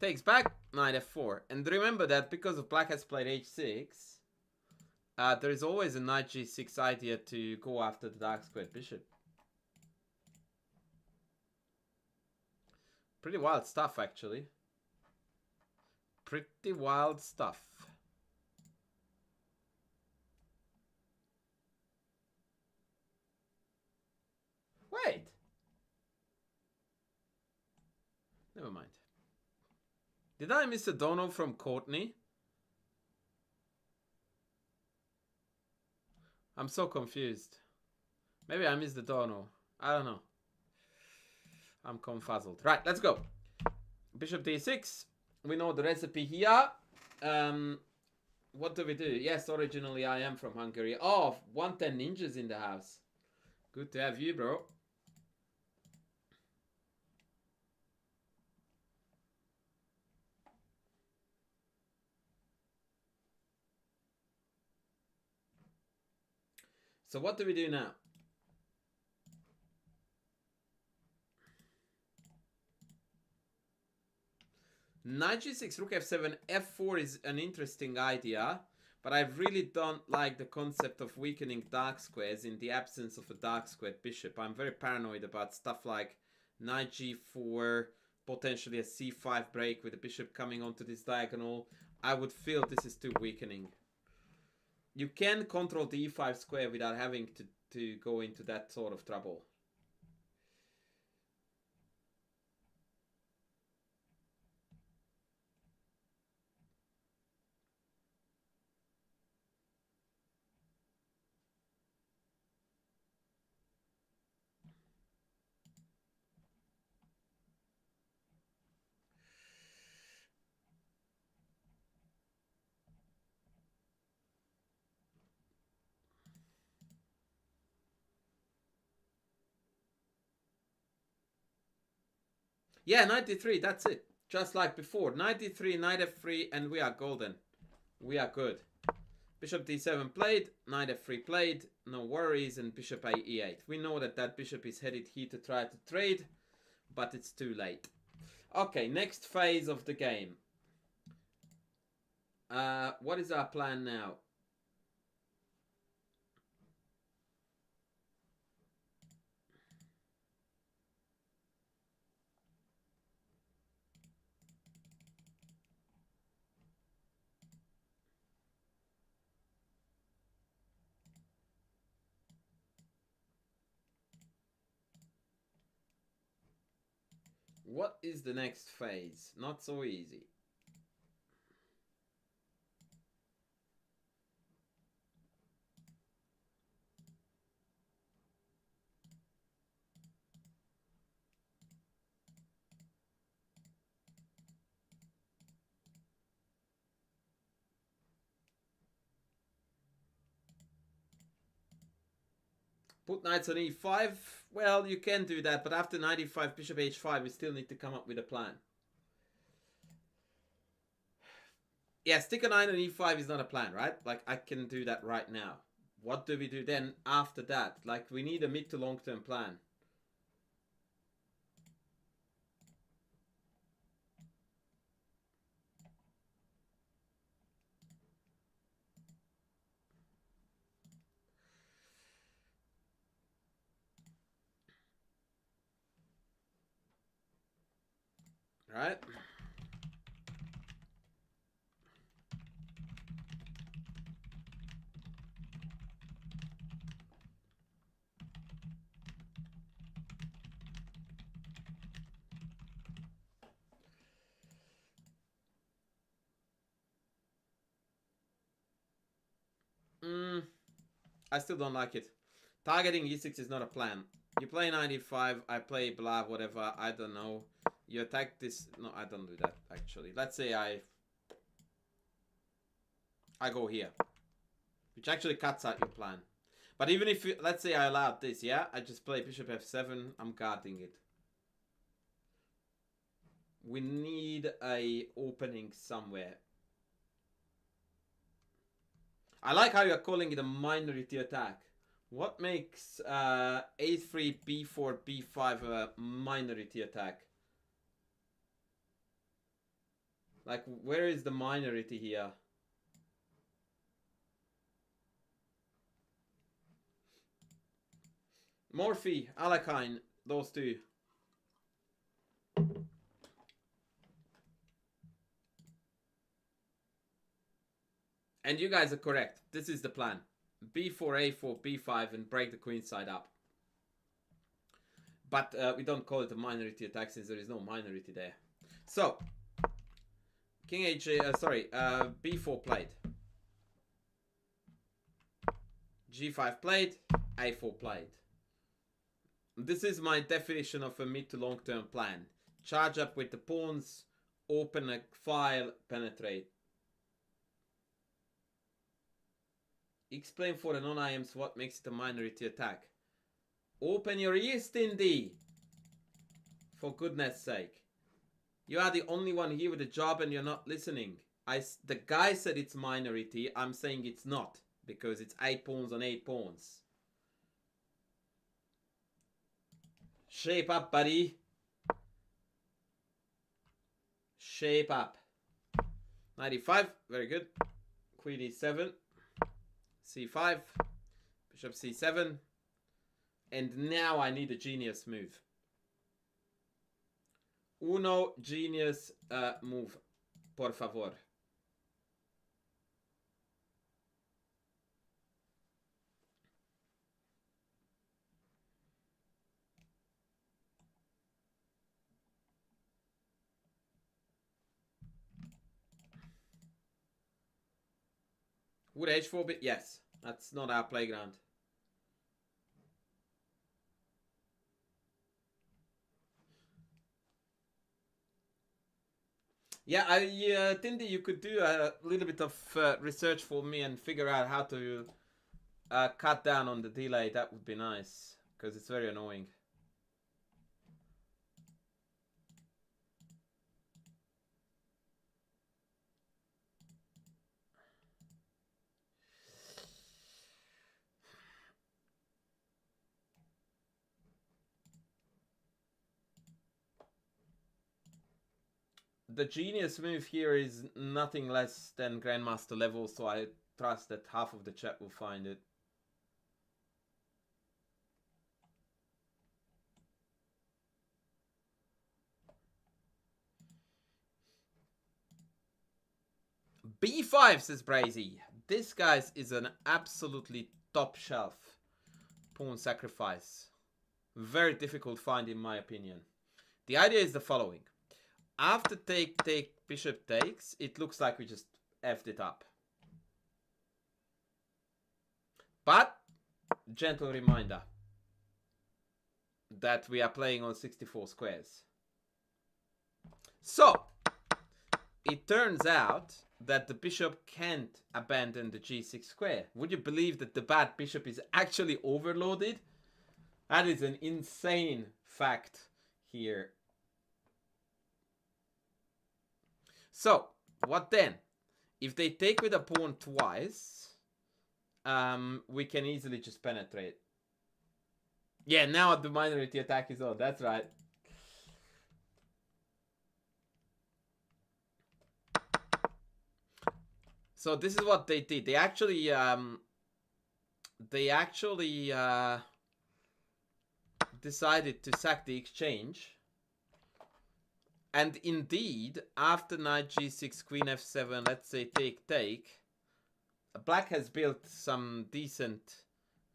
Takes back, knight F4. And remember that because of black has played H6, there is always a knight G6 idea to go after the dark squared bishop. Pretty wild stuff, actually. Pretty wild stuff. Wait. Never mind. Did I miss a dono from Courtney? I'm so confused. Maybe I missed the dono. I don't know. I'm confuzzled. Right, let's go. Bishop d6. We know the recipe here. What do we do? Yes, originally I am from Hungary. Oh, 110 ninjas in the house. Good to have you, bro. So what do we do now? Knight g6, rook f7, f4 is an interesting idea, but I really don't like the concept of weakening dark squares in the absence of a dark squared bishop. I'm very paranoid about stuff like knight g4, potentially a c5 break with the bishop coming onto this diagonal. I would feel this is too weakening. You can control the e5 square without having to go into that sort of trouble. Yeah, 93, that's it. Just like before. 93, knight f3, and we are golden. We are good. Bishop d7 played, knight f3 played, no worries, and bishop a e8. We know that that bishop is headed here to try to trade, but it's too late. Okay, next phase of the game. What is our plan now? What is the next phase? Not so easy. Put knights on e5. Well, you can do that, but after knight e5, bishop h5, we still need to come up with a plan. Yeah, stick a knight on e5 is not a plan, right? Like, I can do that right now. What do we do then after that? Like, we need a mid to long term plan. Right? I still don't like it. Targeting e6 is not a plan. You play 95, I play blah, whatever, I don't know. You attack this... No, I don't do that, actually. Let's say I go here. Which actually cuts out your plan. But even if, let's say I allowed this, yeah? I just play bishop f7, I'm guarding it. We need a opening somewhere. I like how you're calling it a minority attack. What makes a3, b4, b5 a minority attack? Like, where is the minority here? Morphe, Alakine, those two. And you guys are correct. This is the plan. b4, a4, b5, and break the queen side up. But we don't call it a minority attack since there is no minority there. So, King b4 played. g5 played, a4 played. This is my definition of a mid to long term plan. Charge up with the pawns, open a file, penetrate. Explain for the non-IMs what makes it a minority attack. Open your ears, Tindy! For goodness sake. You are the only one here with a job and you're not listening. The guy said it's minority, I'm saying it's not. Because it's 8 pawns on 8 pawns. Shape up, buddy. Shape up. 95, very good. Queen e7. c5. Bishop c7. And now I need a genius move. Uno genius move. Por favor. Would h4 be? Yes. That's not our playground. Yeah, Tindy, you could do a little bit of research for me and figure out how to cut down on the delay. That would be nice, because it's very annoying. The genius move here is nothing less than Grandmaster level, so I trust that half of the chat will find it. B5, says Brazy. This, guys, is an absolutely top shelf pawn sacrifice. Very difficult find in my opinion. The idea is the following. After take, bishop takes, it looks like we just effed it up. But, gentle reminder that we are playing on 64 squares. So, it turns out that the bishop can't abandon the g6 square. Would you believe that the bad bishop is actually overloaded? That is an insane fact here. So, what then? If they take with a pawn twice, we can easily just penetrate. Yeah, now the minority attack is on. That's right. So this is what they did. They actually decided to sack the exchange. And indeed, after knight g6, queen f7, let's say take, black has built some decent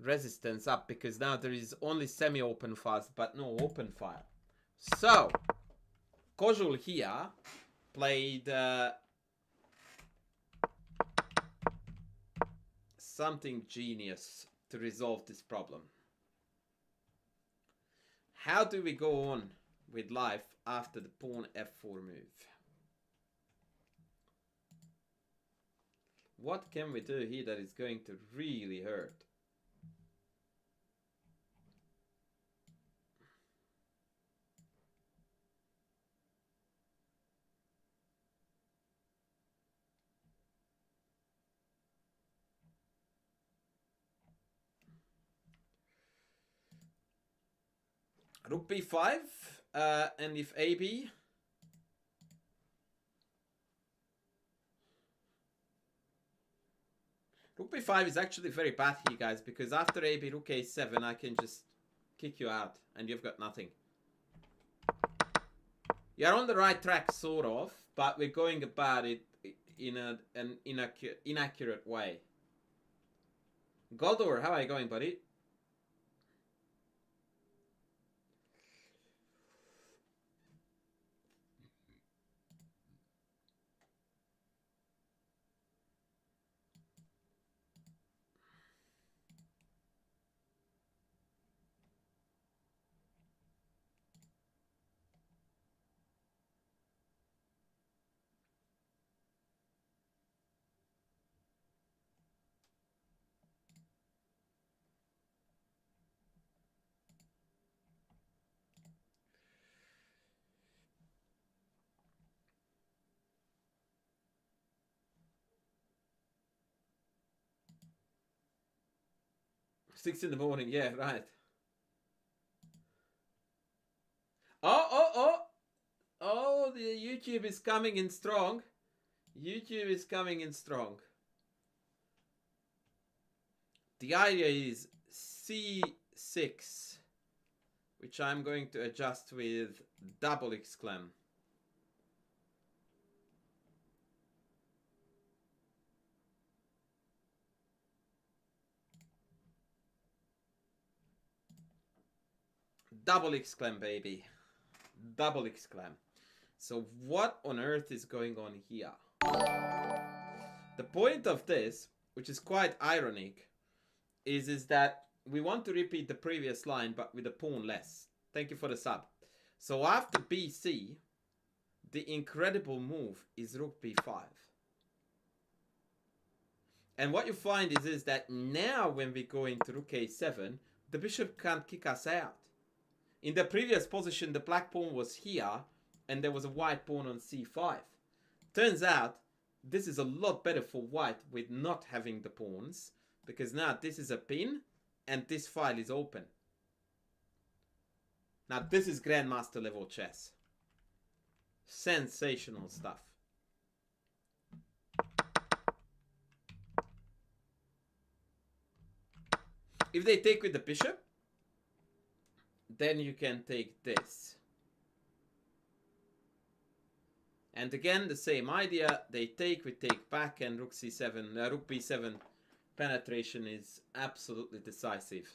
resistance up because now there is only semi-open files but no open file. So, Kozul here played something genius to resolve this problem. How do we go on with life after the pawn f4 move? What can we do here that is going to really hurt? Rook b5, and if AB, Rook b5 is actually very bad here, guys, because after AB, Rook a7, I can just kick you out, and you've got nothing. You're on the right track, sort of, but we're going about it in an inaccurate way. Goldor, how are you going, buddy? Six in the morning, yeah, right. Oh, the YouTube is coming in strong. YouTube is coming in strong. The idea is C6, which I'm going to adjust with double exclam. Double exclam, baby. Double exclam. So what on earth is going on here? The point of this, which is quite ironic, is that we want to repeat the previous line but with a pawn less. Thank you for the sub. So after BC, the incredible move is Rook b5. And what you find is that now when we go into Rook a7, the bishop can't kick us out. In the previous position, the black pawn was here, and there was a white pawn on c5. Turns out, this is a lot better for white with not having the pawns, because now this is a pin, and this file is open. Now this is Grandmaster level chess. Sensational stuff. If they take with the bishop, then you can take this. And again, the same idea. They take, we take back, and Rook c7, Rook b7 penetration is absolutely decisive.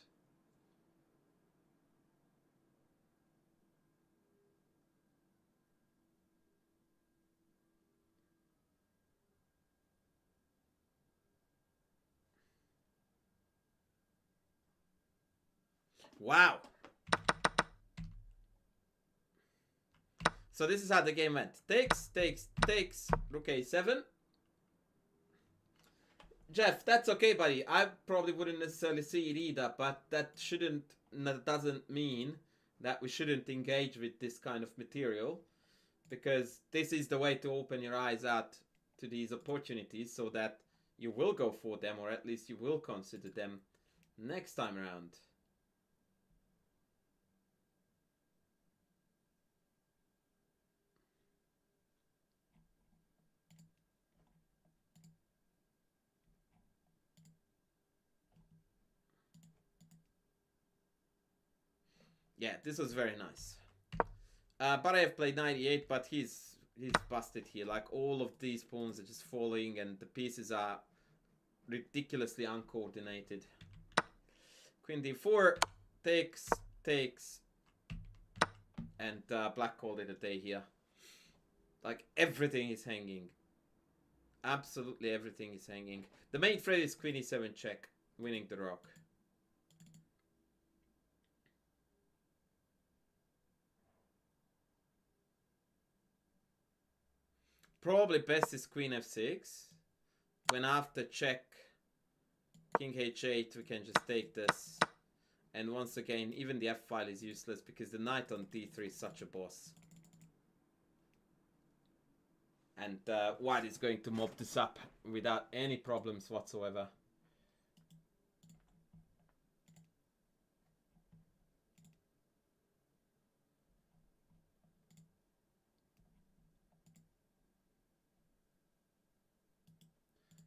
Wow. So this is how the game went. Takes, Rook a7. Jeff, that's okay, buddy. I probably wouldn't necessarily see it either, but that doesn't mean that we shouldn't engage with this kind of material, because this is the way to open your eyes out to these opportunities so that you will go for them, or at least you will consider them next time around. Yeah, this was very nice. But I have played 98, but he's busted here. Like, all of these pawns are just falling, and the pieces are ridiculously uncoordinated. Queen d4 takes, and black called it a day here. Like, everything is hanging. Absolutely everything is hanging. The main threat is queen e7 check, winning the rook. Probably best is queen f6. When after check, king h8, we can just take this. And once again, even the f-file is useless because the knight on d3 is such a boss. And white is going to mop this up without any problems whatsoever.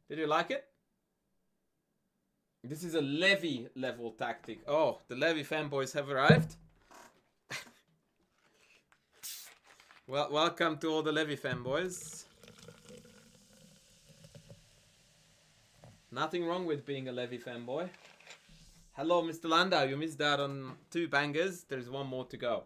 Did you like it? This is a Levy level tactic. Oh, the Levy fanboys have arrived. Well, welcome to all the Levy fanboys. Nothing wrong with being a Levy fanboy. Hello, Mr. Landau. You missed out on 2 bangers. There's 1 more to go.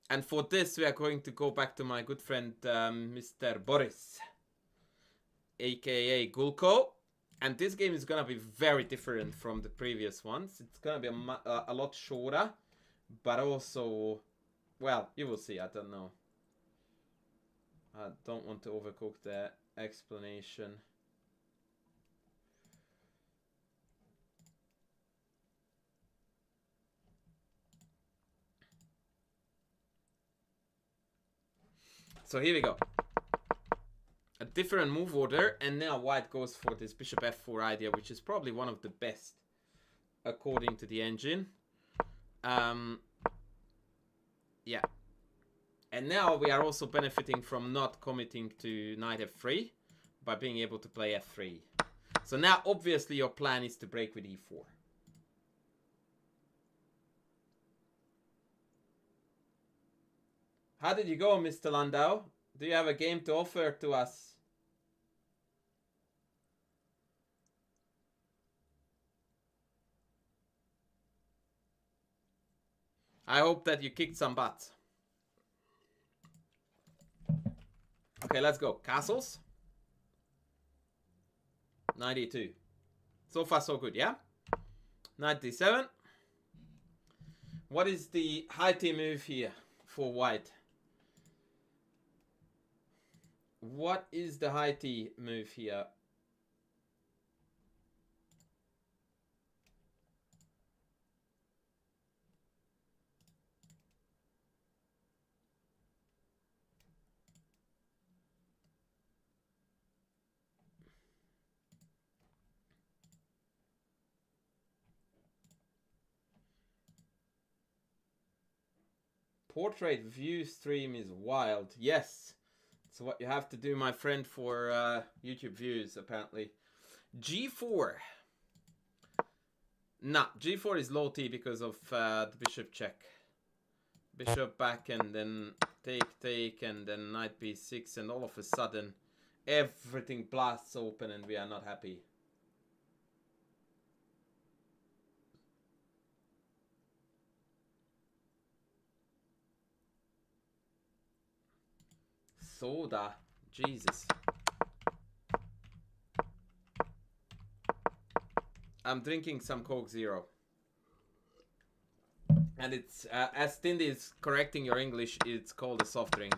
And for this, we are going to go back to my good friend, Mr. Boris, aka Gulko. And this game is gonna be very different from the previous ones. It's gonna be a lot shorter, but also, well, you will see. I don't know. I don't want to overcook the explanation. So here we go. A different move order, and now white goes for this bishop f4 idea, which is probably one of the best according to the engine. Yeah. And now we are also benefiting from not committing to knight f3 by being able to play f3. So now obviously your plan is to break with e4. How did you go, Mr. Landau? Do you have a game to offer to us? I hope that you kicked some butt. Okay, let's go. Castles. 92. So far, so good, yeah? 97. What is the high T move here for white? What is the high T move here? Portrait view stream is wild. Yes. It's what you have to do, my friend, for YouTube views, apparently. G4. Nah, G4 is low T because of the bishop check. Bishop back and then take and then knight b6, and all of a sudden everything blasts open and we are not happy. Soda. Jesus. I'm drinking some Coke Zero. And it's, as Tindy is correcting your English, it's called a soft drink.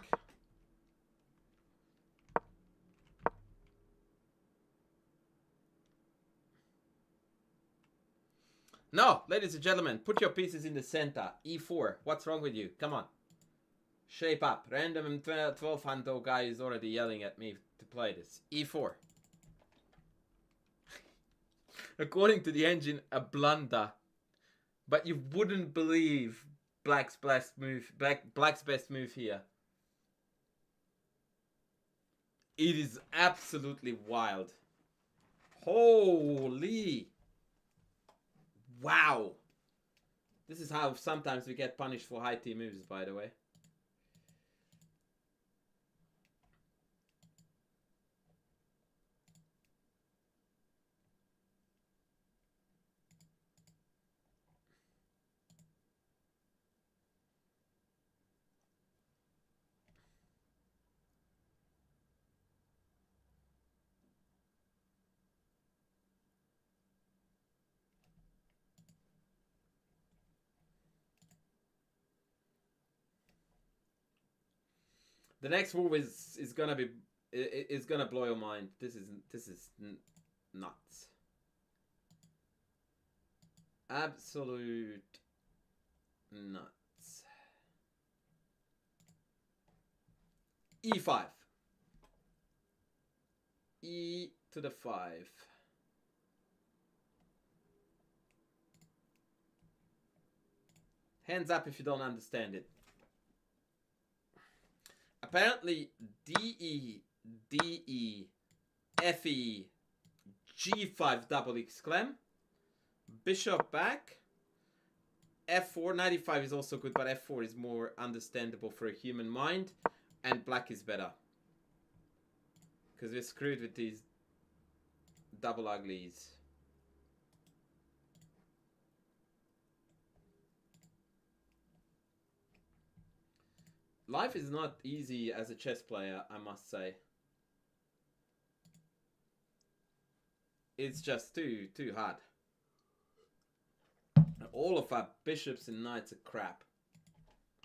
No, ladies and gentlemen, put your pieces in the center. E4. What's wrong with you? Come on. Shape up. Random 12 hundo guy is already yelling at me to play this. E4. According to the engine, a blunder. But you wouldn't believe Black's best move. Black's best move here. It is absolutely wild. Holy. Wow! This is how sometimes we get punished for high T moves, by the way. The next move is gonna be is gonna blow your mind. This is nuts. Absolute nuts. E5. E to the 5. Hands up if you don't understand it. Apparently, DE, DE, FE, G5 double exclam, bishop back, F4, 95 is also good, but F4 is more understandable for a human mind, and black is better. Because we're screwed with these double uglies. Life is not easy as a chess player, I must say. It's just too hard. All of our bishops and knights are crap.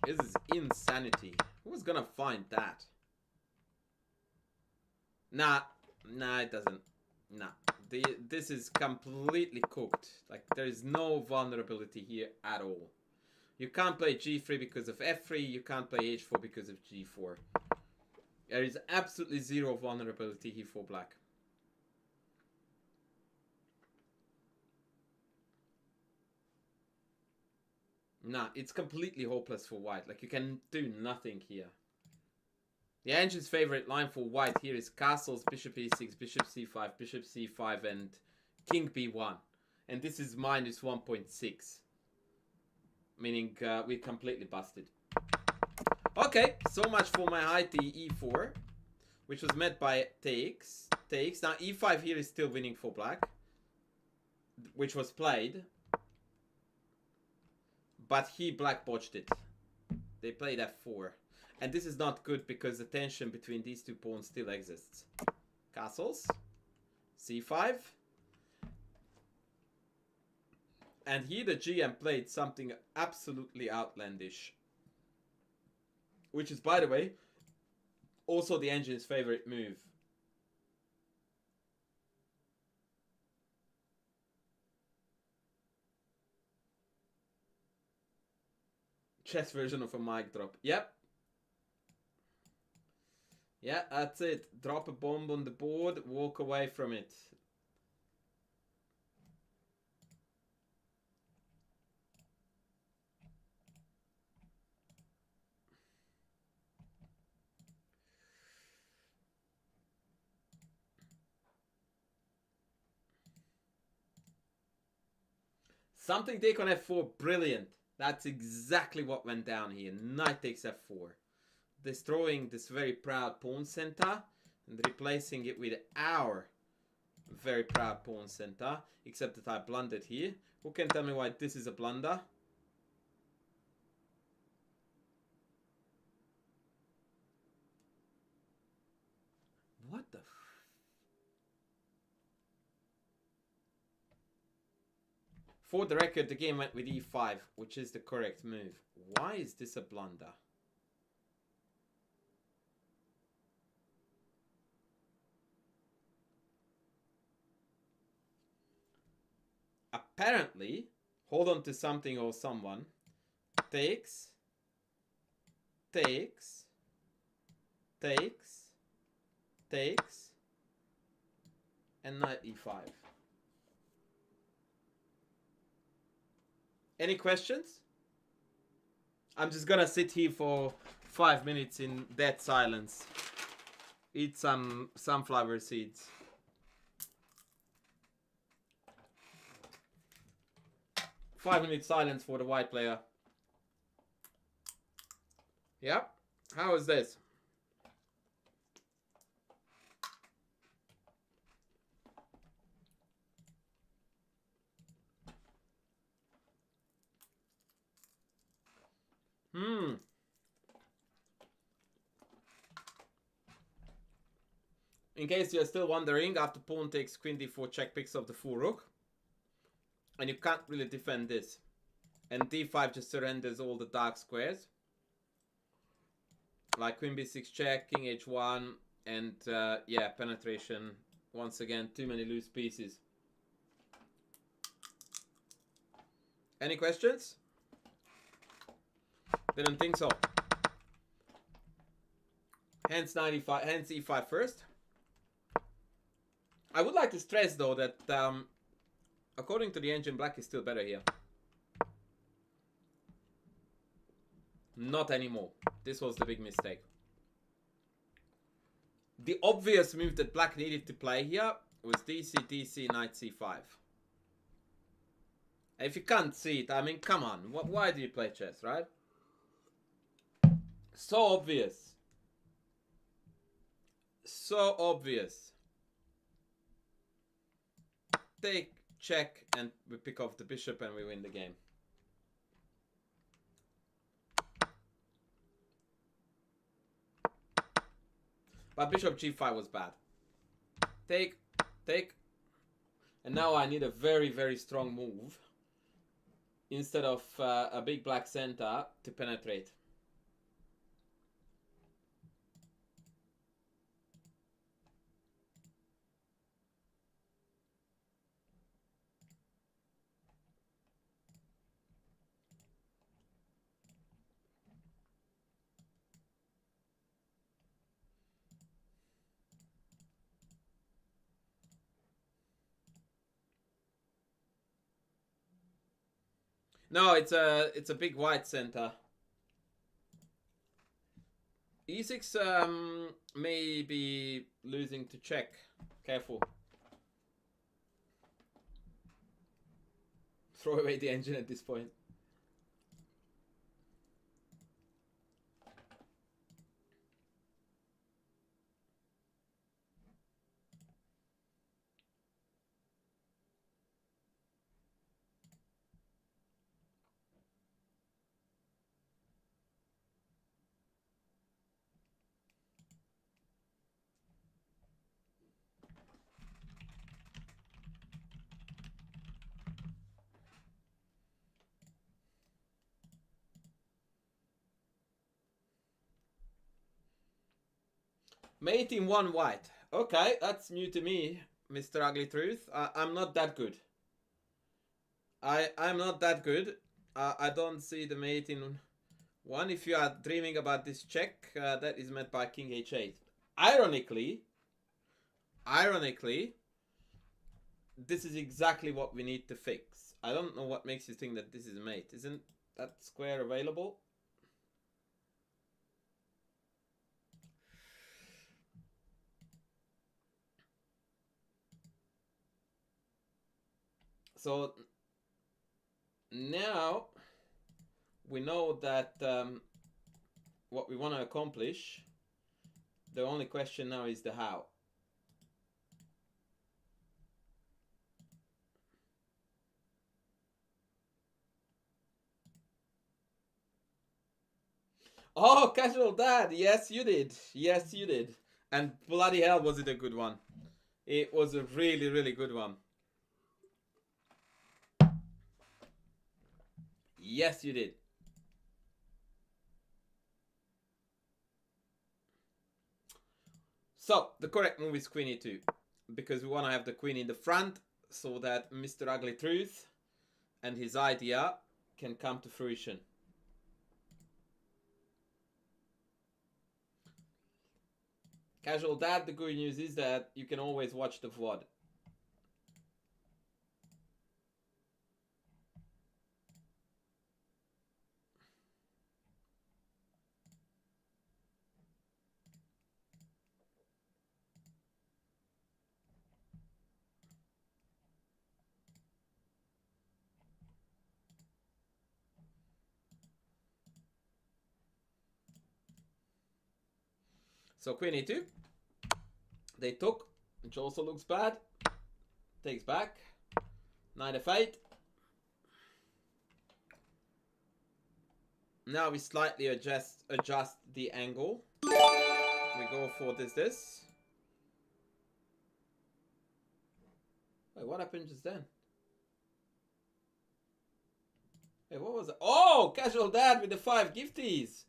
This is insanity. Who's gonna find that? Nah, it doesn't. Nah, this is completely cooked. Like, there is no vulnerability here at all. You can't play G3 because of F3. You can't play H4 because of G4. There is absolutely zero vulnerability here for black. Nah, it's completely hopeless for white. Like, you can do nothing here. The engine's favorite line for white here is castles, bishop e6, bishop c5, bishop c5, and king b1. And this is minus 1.6. Meaning we're completely busted. Okay, so much for my high T e4, which was met by takes. Now e5 here is still winning for black, which was played. But black botched it. They played f4. And this is not good because the tension between these two pawns still exists. Castles. c5. And here the GM played something absolutely outlandish. Which is, by the way, also the engine's favorite move. Chess version of a mic drop. Yep. Yeah, that's it. Drop a bomb on the board, walk away from it. Something take on f4, brilliant. That's exactly what went down here. Knight takes f4. Destroying this very proud pawn center and replacing it with our very proud pawn center. Except that I blundered here. Who can tell me why this is a blunder? What the For the record, the game went with e5, which is the correct move. Why is this a blunder? Apparently, hold on to something or someone. Takes. And knight e5. Any questions? I'm just gonna sit here for 5 minutes in dead silence. Eat some sunflower seeds. 5-minute silence for the white player. Yep. How is this? In case you're still wondering, after pawn takes queen d4, check picks up the full rook. And you can't really defend this. And d5 just surrenders all the dark squares. Like queen b6 check, king h1, and yeah, penetration. Once again, too many loose pieces. Any questions? Didn't think so. Hence 95, hence e5 first. I would like to stress though that according to the engine, black is still better here. Not anymore. This was the big mistake. The obvious move that black needed to play here was dc, dc, knight c5. And if you can't see it, I mean, come on. Why do you play chess, right? So obvious. So obvious. Take, check, and we pick off the bishop and we win the game. But bishop g5 was bad. Take, take. And now I need a very, very strong move. Instead of a big black center to penetrate. No, it's a big white center. E6 may be losing to check. Careful. Throw away the engine at this point. Mate in one white. Okay, that's new to me, Mr. Ugly Truth. I'm not that good. I'm not that good. I don't see the mate in one. If you are dreaming about this check, that is met by king h8. Ironically, this is exactly what we need to fix. I don't know what makes you think that this is mate. Isn't that square available? So now we know that what we want to accomplish. The only question now is the how. Oh, Casual Dad. Yes, you did. Yes, you did. And bloody hell was it a good one. It was a really, really good one. Yes, you did. So, the correct move is queen e2. Because we want to have the queen in the front so that Mr. Ugly Truth and his idea can come to fruition. Casual Dad, the good news is that you can always watch the VOD. So queen e2. They took, which also looks bad. Takes back. Knight f8. Now we slightly adjust the angle. We go for this. Wait, what happened just then? Hey, what was it? Oh, casual dad with the 5 gifties.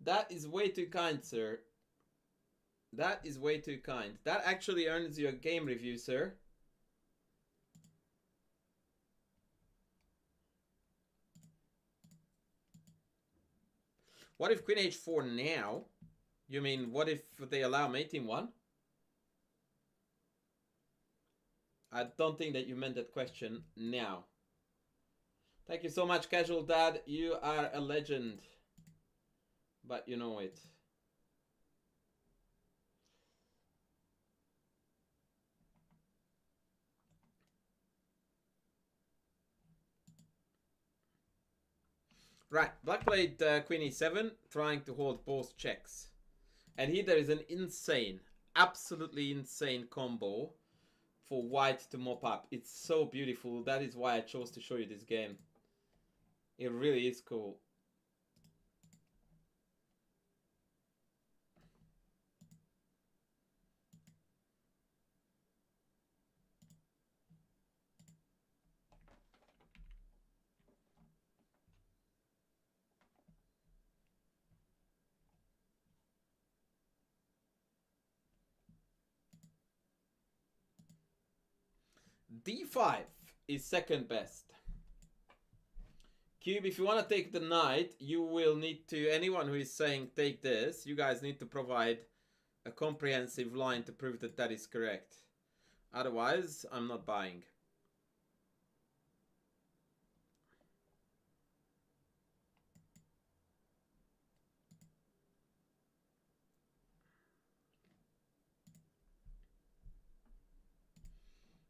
That is way too kind, sir. That is way too kind. That actually earns you a game review, sir. What if queen h4 now? You mean, what if they allow mate in 1? I don't think that you meant that question now. Thank you so much, Casual Dad. You are a legend. But you know it. Right, black played queen e7, trying to hold both checks. And here there is an insane, absolutely insane combo for white to mop up. It's so beautiful. That is why I chose to show you this game. It really is cool. D5 is second best. Cube, if you want to take the knight, you will need to, anyone who is saying take this, you guys need to provide a comprehensive line to prove that that is correct. Otherwise, I'm not buying.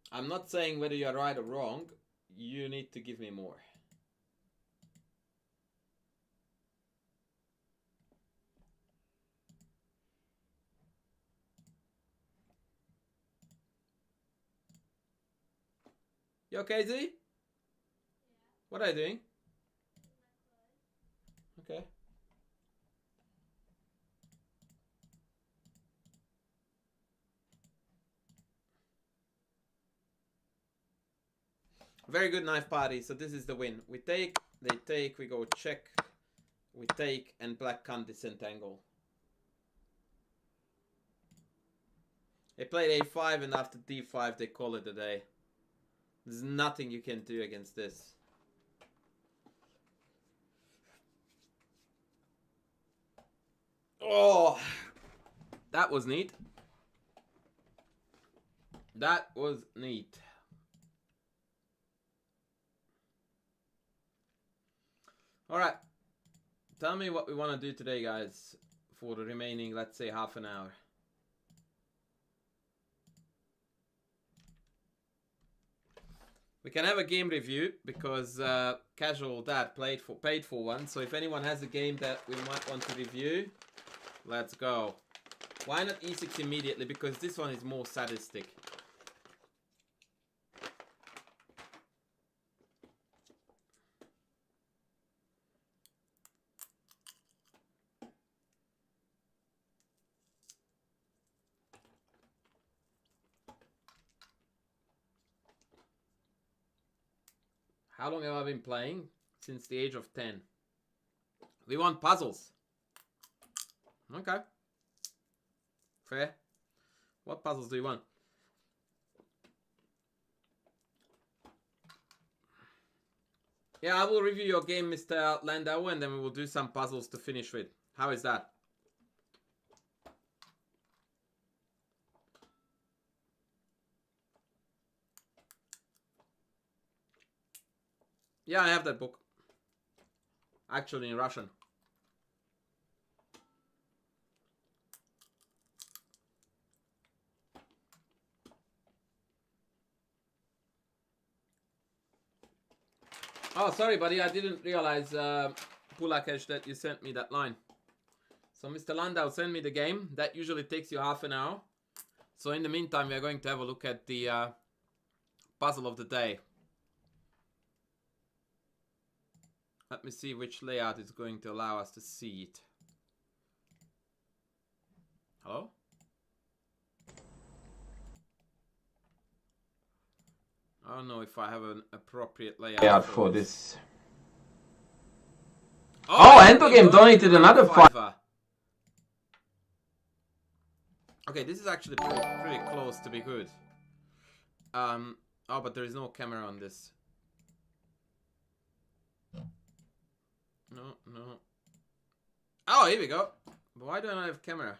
I'm not saying whether you're right or wrong. You need to give me more. You okay, Z? Yeah. What are you doing? Okay. Very good knife party. So this is the win. We take, they take, we go check, we take, and black can't descent angle. They played a5, and after d5 they call it a day. There's nothing you can do against this. Oh, that was neat. That was neat. All right. Tell me what we want to do today, guys, for the remaining, let's say, half an hour. We can have a game review because Casual Dad paid for one. So if anyone has a game that we might want to review, let's go. Why not e6 immediately? Because this one is more sadistic. How long have I been playing? Since the age of 10. We want puzzles. Okay. Fair. What puzzles do you want? Yeah, I will review your game, Mr. Landau, and then we will do some puzzles to finish with. How is that? Yeah, I have that book. Actually, in Russian. Oh, sorry, buddy. I didn't realize, Pulakesh, that you sent me that line. So Mr. Landau, send me the game. That usually takes you half an hour. So in the meantime, we are going to have a look at the puzzle of the day. Let me see which layout is going to allow us to see it. Hello? I don't know if I have an appropriate layout for this. Oh, Endgame donated another 5. Okay, this is actually pretty close to be good. Oh, but there is no camera on this. No. Oh, here we go. Why don't I have camera?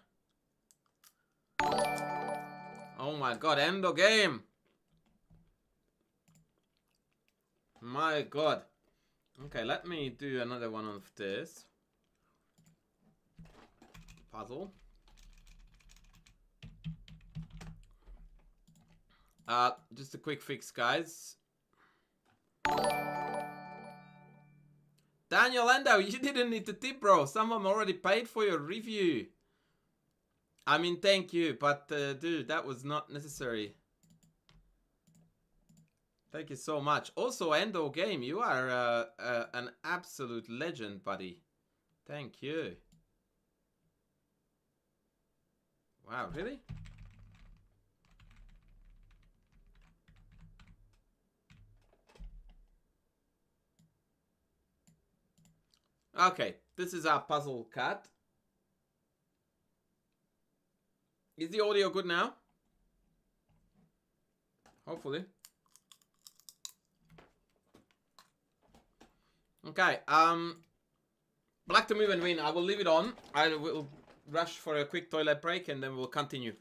Oh my god, Endgame! My god. Okay, let me do another one of this. Puzzle. Just a quick fix, guys. Daniel Landau, you didn't need to tip, bro. Someone already paid for your review. I mean, thank you, but dude, that was not necessary. Thank you so much. Also, Endgame, you are an absolute legend, buddy. Thank you. Wow, really? Okay, this is our puzzle cat. Is the audio good now? Hopefully. Okay, black to move and win. I will leave it on. I will rush for a quick toilet break and then we'll continue.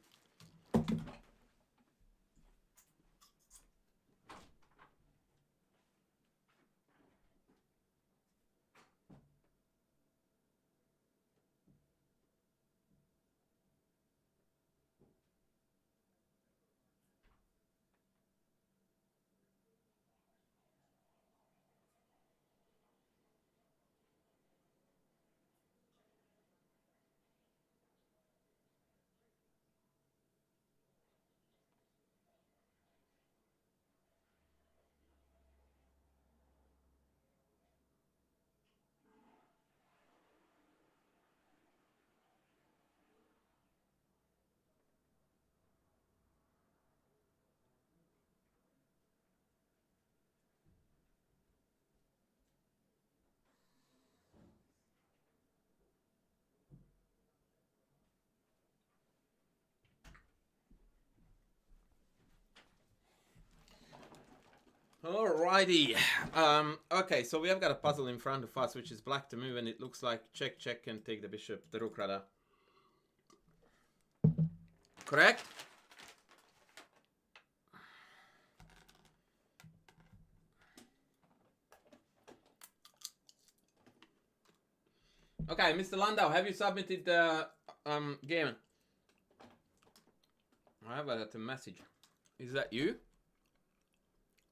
Alrighty. Okay, so we have got a puzzle in front of us, which is black to move, and it looks like check, check, and take the bishop, the rook rather. Correct? Okay, Mr. Landau, have you submitted the game? I have got a message. Is that you?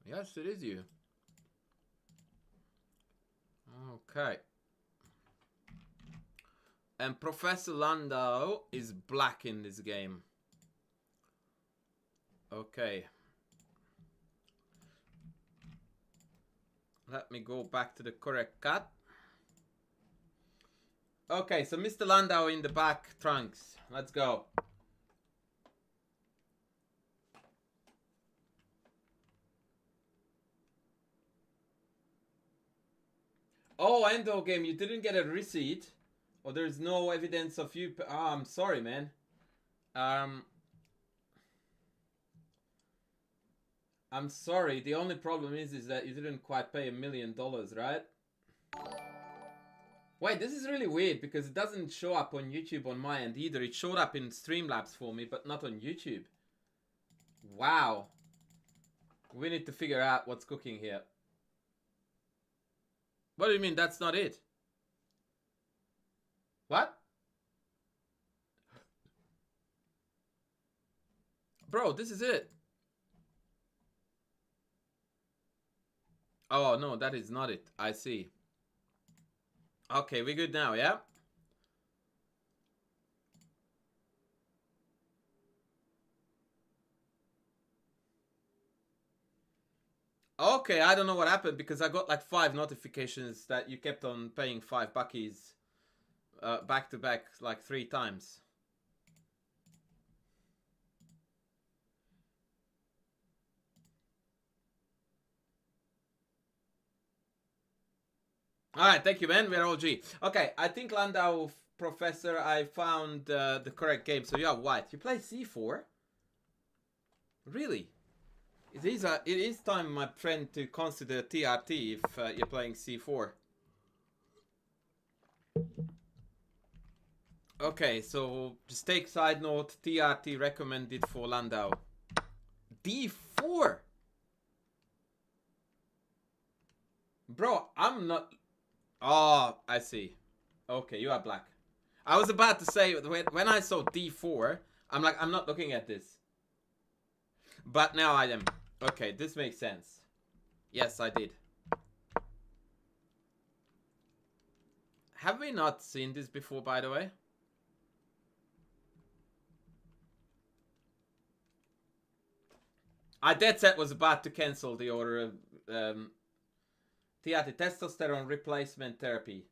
Yes, it is you. Okay. And Professor Landau is black in this game. Okay. Let me go back to the correct cut. Okay, so Mr. Landau in the back trunks. Let's go. Oh, Endgame, you didn't get a receipt? Or there's no evidence of you... Oh, I'm sorry, man. I'm sorry. The only problem is that you didn't quite pay $1 million, right? Wait, this is really weird because it doesn't show up on YouTube on my end either. It showed up in Streamlabs for me, but not on YouTube. Wow. We need to figure out what's cooking here. What do you mean that's not it? What? Bro, this is it. Oh, no, that is not it. I see. Okay, we're good now, yeah? Okay, I don't know what happened because I got like 5 notifications that you kept on paying 5 buckies back to back like 3 times. Alright, thank you, man. We're all G. Okay, I think Landau, Professor, I found the correct game. So you are white. You play C4? Really? It is time, my friend, to consider TRT if you're playing C4. Okay, so just take side note, TRT recommended for Landau. D4? Bro, I'm not... Oh, I see. Okay, you are black. I was about to say, when I saw D4, I'm like, I'm not looking at this. But now I am. Okay, this makes sense. Yes, I did. Have we not seen this before, by the way? I dead set was about to cancel the order of TRT, testosterone replacement therapy.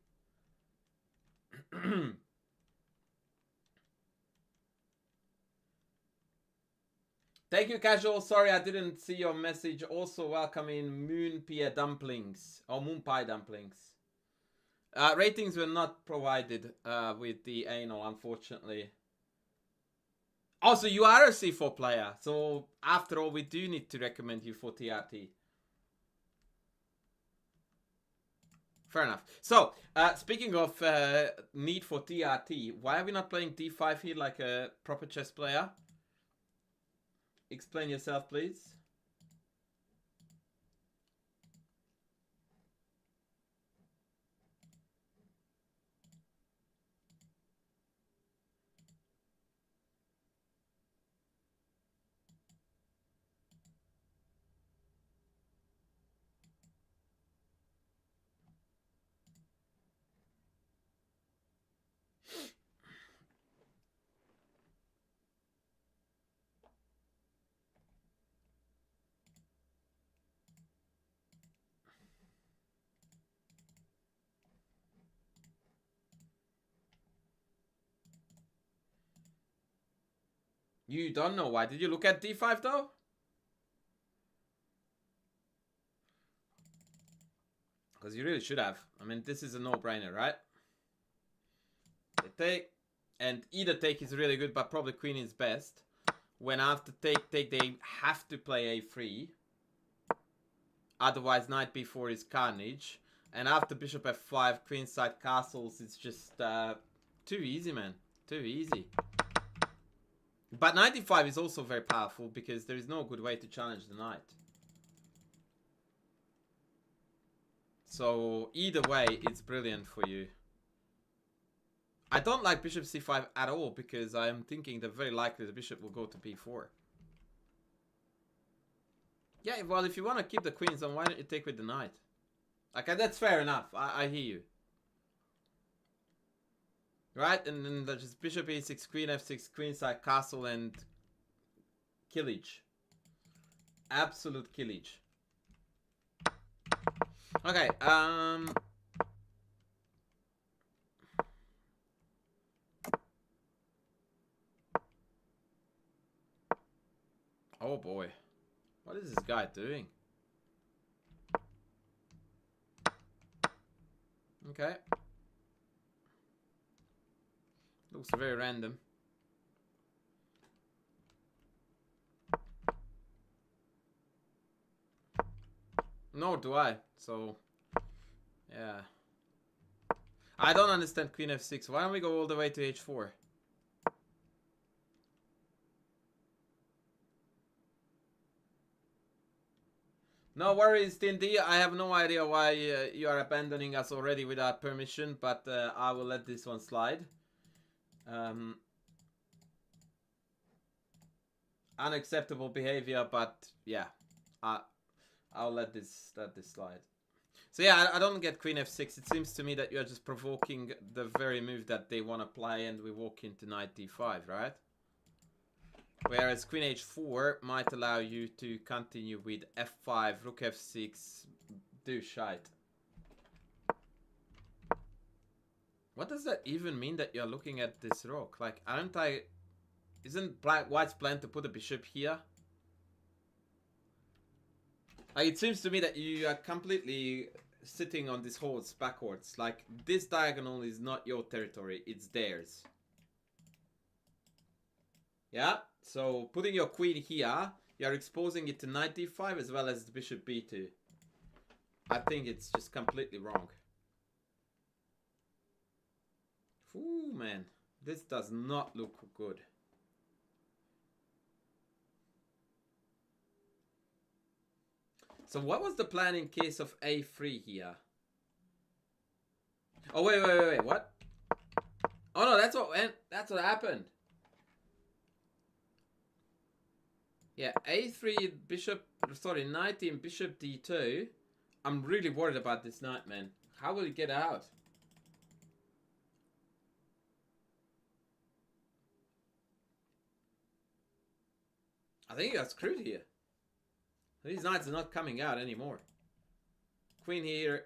Thank you, Casual. Sorry I didn't see your message. Also welcoming Moon Pie Dumplings. Or Moon Pie Dumplings. Ratings were not provided with the anal, unfortunately. Also, you are a C4 player. So, after all, we do need to recommend you for TRT. Fair enough. So, speaking of need for TRT, why are we not playing D5 here like a proper chess player? Explain yourself, please. You don't know why. Did you look at D5 though? Because you really should have. I mean, this is a no-brainer, right? They take, and either take is really good, but probably queen is best. When after take, they have to play a3. Otherwise, knight b4 is carnage. And after bishop f5, queenside castles, it's just too easy, man. Too easy. But knight e5 is also very powerful because there is no good way to challenge the knight. So either way, it's brilliant for you. I don't like bishop c5 at all because I am thinking that very likely the bishop will go to b4. Yeah, well, if you want to keep the queens, then why don't you take with the knight? Like, that's fair enough. I hear you. Right? And then there's just bishop e6, queen f6, queenside castle, and killage. Absolute killage. Okay, oh boy. What is this guy doing? Okay. Looks very random. Nor do I. So, yeah. I don't understand queen f6. Why don't we go all the way to h4? No worries, Tindy. I have no idea why you are abandoning us already without permission, but I will let this one slide. Unacceptable behavior, but yeah, I'll let this slide. So yeah, I don't get queen f6. It seems to me that you're just provoking the very move that they want to play, and we walk into knight d5, right? Whereas queen h4 might allow you to continue with f5, rook f6, do shite. What does that even mean that you're looking at this rook? Like, isn't white's plan to put a bishop here? Like, it seems to me that you are completely sitting on this horse backwards. Like, this diagonal is not your territory, it's theirs. Yeah, so putting your queen here, you're exposing it to knight d5 as well as the bishop b2. I think it's just completely wrong. Ooh, man, this does not look good. So what was the plan in case of a3 here? Oh, wait, what? Oh no, that's what happened. Yeah, a3 bishop, sorry, knight in bishop d2. I'm really worried about this knight, man. How will he get out? I think he got screwed here. These knights are not coming out anymore. Queen here,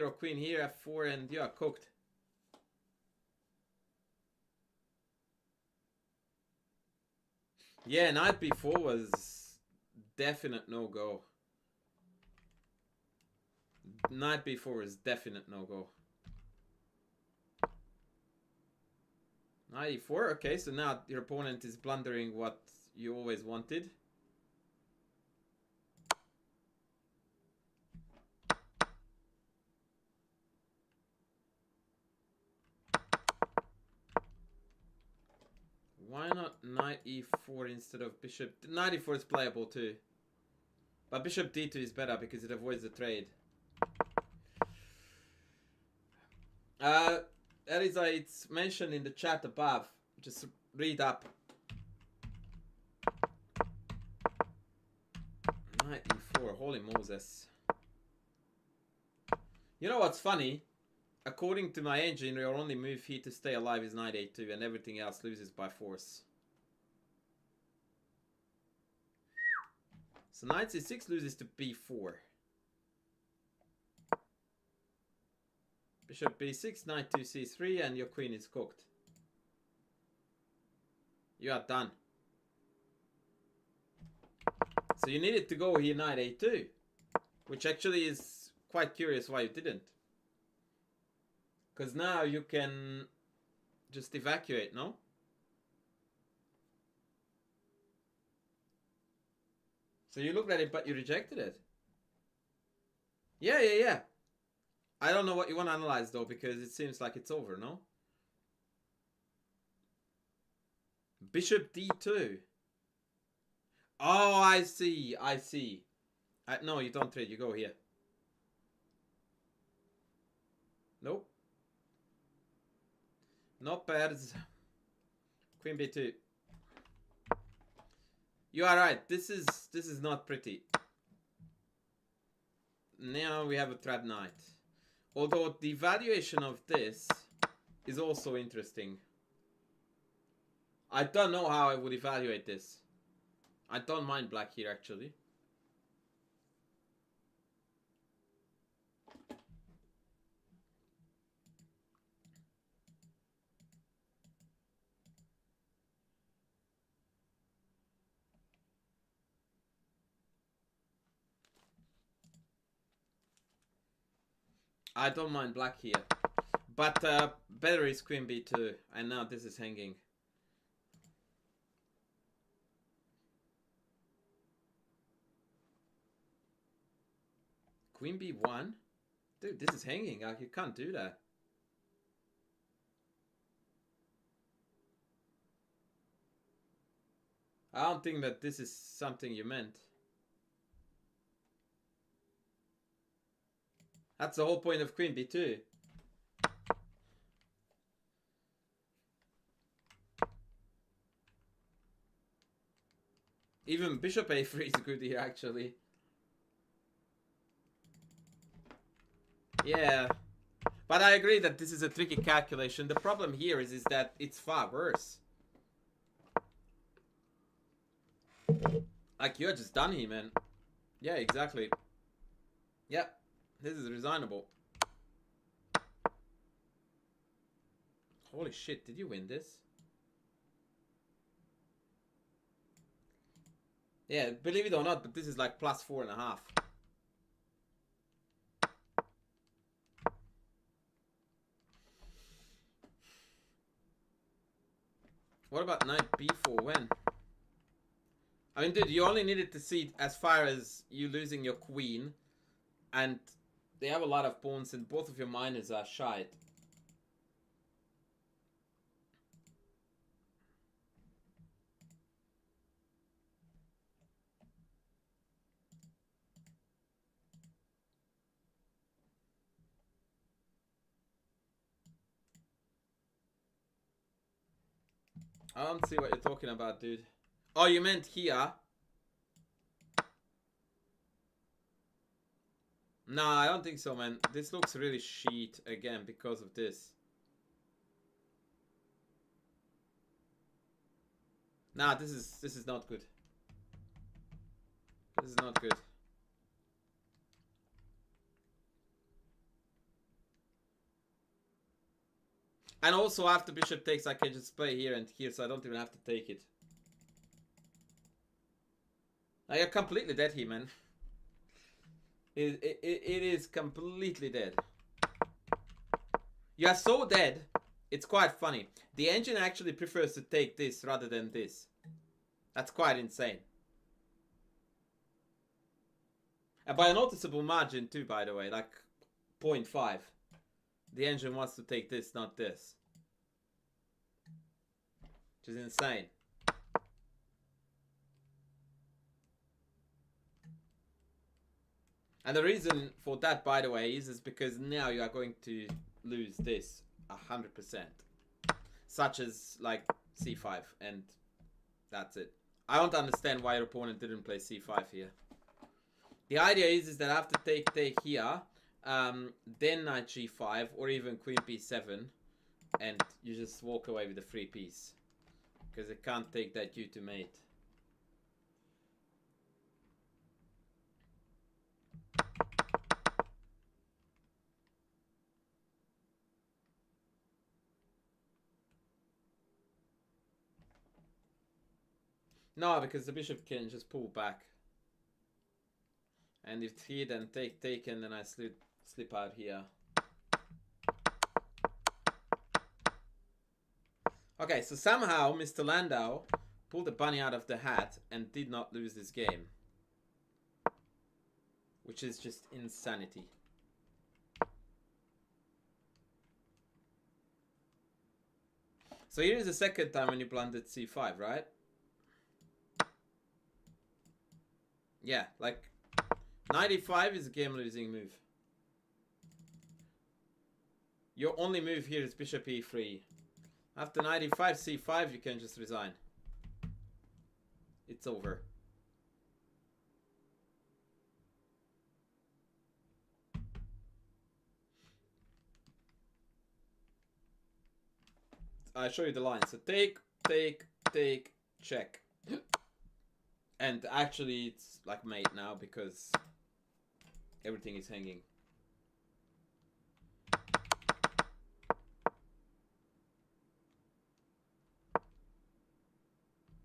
or queen here, f4, and you are cooked. Yeah, knight b4 was definite no-go. Knight b4 is definite no-go. Knight e4, okay, so now your opponent is blundering what you always wanted. Why not knight e4 instead of bishop? Knight e4 is playable too. But bishop d2 is better because it avoids the trade. Eliza, it's mentioned in the chat above. Just read up. Knight e4, holy Moses. You know what's funny? According to my engine, your only move here to stay alive is knight a2 and everything else loses by force. So knight c6 loses to b4. Bishop b6, knight to c3, and your queen is cooked. You are done. So you needed to go here knight a2, which actually is quite curious why you didn't. Because now you can just evacuate, no? So you looked at it, but you rejected it. Yeah. I don't know what you want to analyze, though, because it seems like it's over, no? Bishop d2. Oh, I see. No, you don't trade. You go here. Nope. Not bad. Queen b2. You are right. This is not pretty. Now we have a trap knight. Although the valuation of this is also interesting. I don't know how I would evaluate this. I don't mind black here, actually. I don't mind black here. But better is queen b2. And now this is hanging. Queen b1? Dude, this is hanging. Like, you can't do that. I don't think that this is something you meant. That's the whole point of queen b2. Even bishop a3 is good here, actually. Yeah. But I agree that this is a tricky calculation. The problem here is that it's far worse. Like, you're just done here, man. Yeah, exactly. Yep. This is resignable. Holy shit, did you win this? Yeah, believe it or not, but this is like plus 4.5. What about knight b4 when? I mean, dude, you only needed to see as far as you losing your queen, and they have a lot of pawns, and both of your miners are shite. I don't see what you're talking about, dude. Oh, you meant here? Nah, I don't think so, man. This looks really shit again because of this. Nah, this is not good. This is not good. And also after bishop takes, I can just play here and here, so I don't even have to take it. Now you're completely dead here, man. It is completely dead. You are so dead, it's quite funny. The engine actually prefers to take this rather than this. That's quite insane. And by a noticeable margin too, by the way, like 0.5. The engine wants to take this, not this. Which is insane. And the reason for that, by the way, is because now you are going to lose this 100%. Such as, like, c5, and that's it. I don't understand why your opponent didn't play c5 here. The idea is that after take here, then knight g5, or even queen b7, and you just walk away with a free piece. Because it can't take that due to mate. No, because the bishop can just pull back. And if he then take, and then I slip out here. Okay, so somehow Mr. Landau pulled the bunny out of the hat and did not lose this game. Which is just insanity. So here is the second time when you blundered c5, right? Yeah, like 95 is a game-losing move. Your only move here is bishop e3. After 95 c5, you can just resign. It's over. I show you the line. So take, check. And actually, it's like mate now because everything is hanging.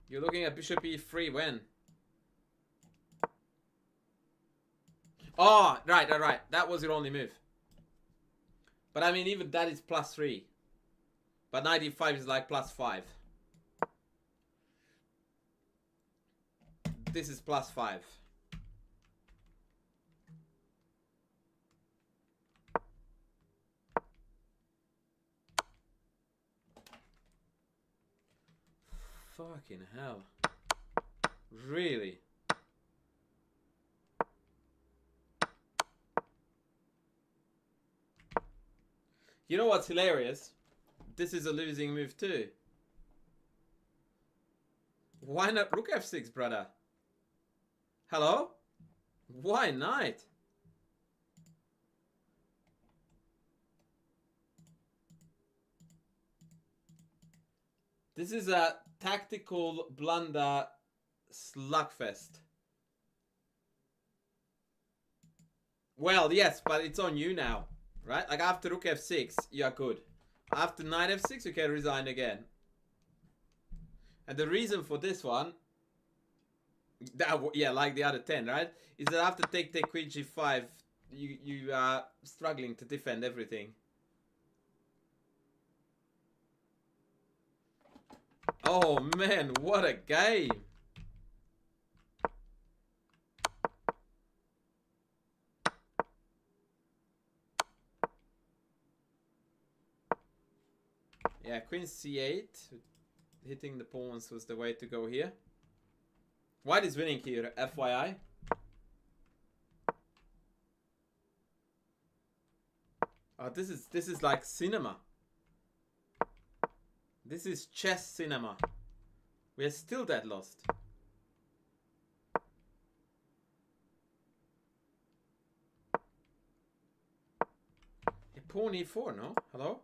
You're looking at bishop e3 when? Oh, right. That was your only move. But I mean, even that is +3. But 95 is like +5. This is +5. Fucking hell. Really? You know what's hilarious? This is a losing move too. Why not rook f6, brother? Hello? Why knight? This is a tactical blunder Slugfest. Well, yes, but it's on you now, right? Like after Rook F6, you are good. After Knight F6, you can resign again. And the reason for this one, yeah, like the other 10, right? Is that after take Queen G5, you are struggling to defend everything. Oh man, what a game! Yeah, Queen C8, hitting the pawns was the way to go here. White is winning here, FYI. Oh, this is like cinema. This is chess cinema. We are still dead lost. Pawn E4, no? Hello?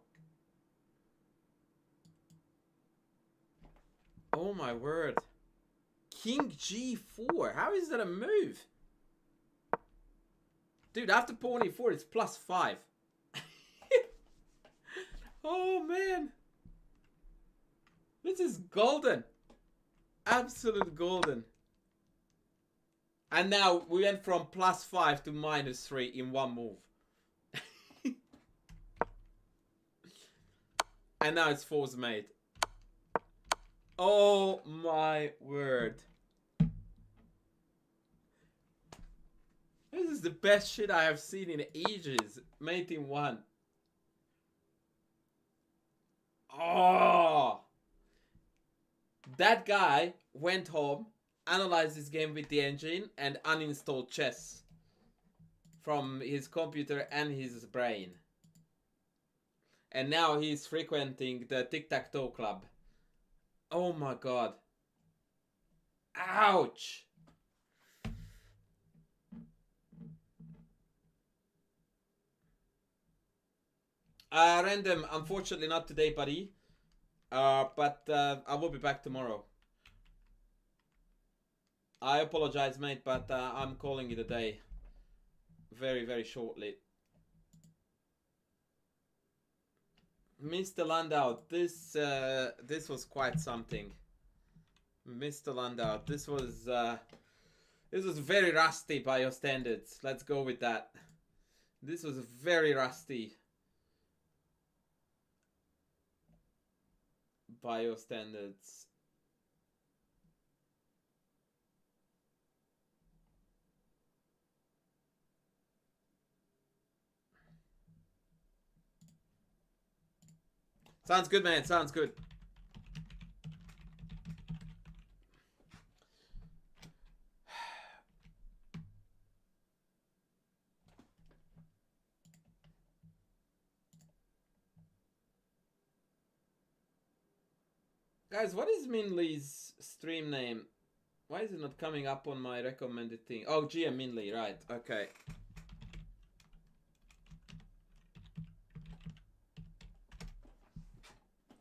Oh my word. King G4. How is that a move? Dude, after pawn E4, it's +5. Oh man. This is golden. Absolute golden. And now we went from +5 to -3 in one move. And now it's force mate. Oh my word. This is the best shit I have seen in ages. Mate in one. Oh. That guy went home, analyzed this game with the engine, and uninstalled chess from his computer and his brain. And now he's frequenting the tic-tac-toe club. Oh my god. Ouch. Random, unfortunately not today, buddy. But I will be back tomorrow. I apologize, mate, but I'm calling it a day. Very, very shortly. Mr. Landau, this was quite something. Mr. Landau, this was very rusty by your standards. Let's go with that. This was very rusty by your standards. Sounds good, man. Sounds good. Guys, what is Minley's stream name? Why is it not coming up on my recommended thing? Oh, GM Minley, right. Okay.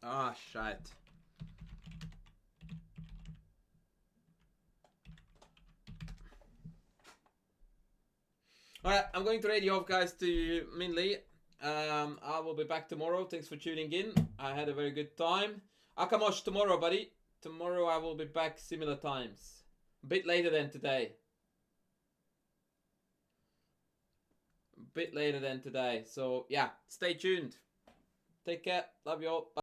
Ah, shit. Alright, I'm going to radio off, guys, to Minley. I will be back tomorrow. Thanks for tuning in. I had a very good time. Akamosh tomorrow, buddy. Tomorrow I will be back similar times. A bit later than today. A bit later than today. So, yeah, stay tuned. Take care. Love you all. Bye.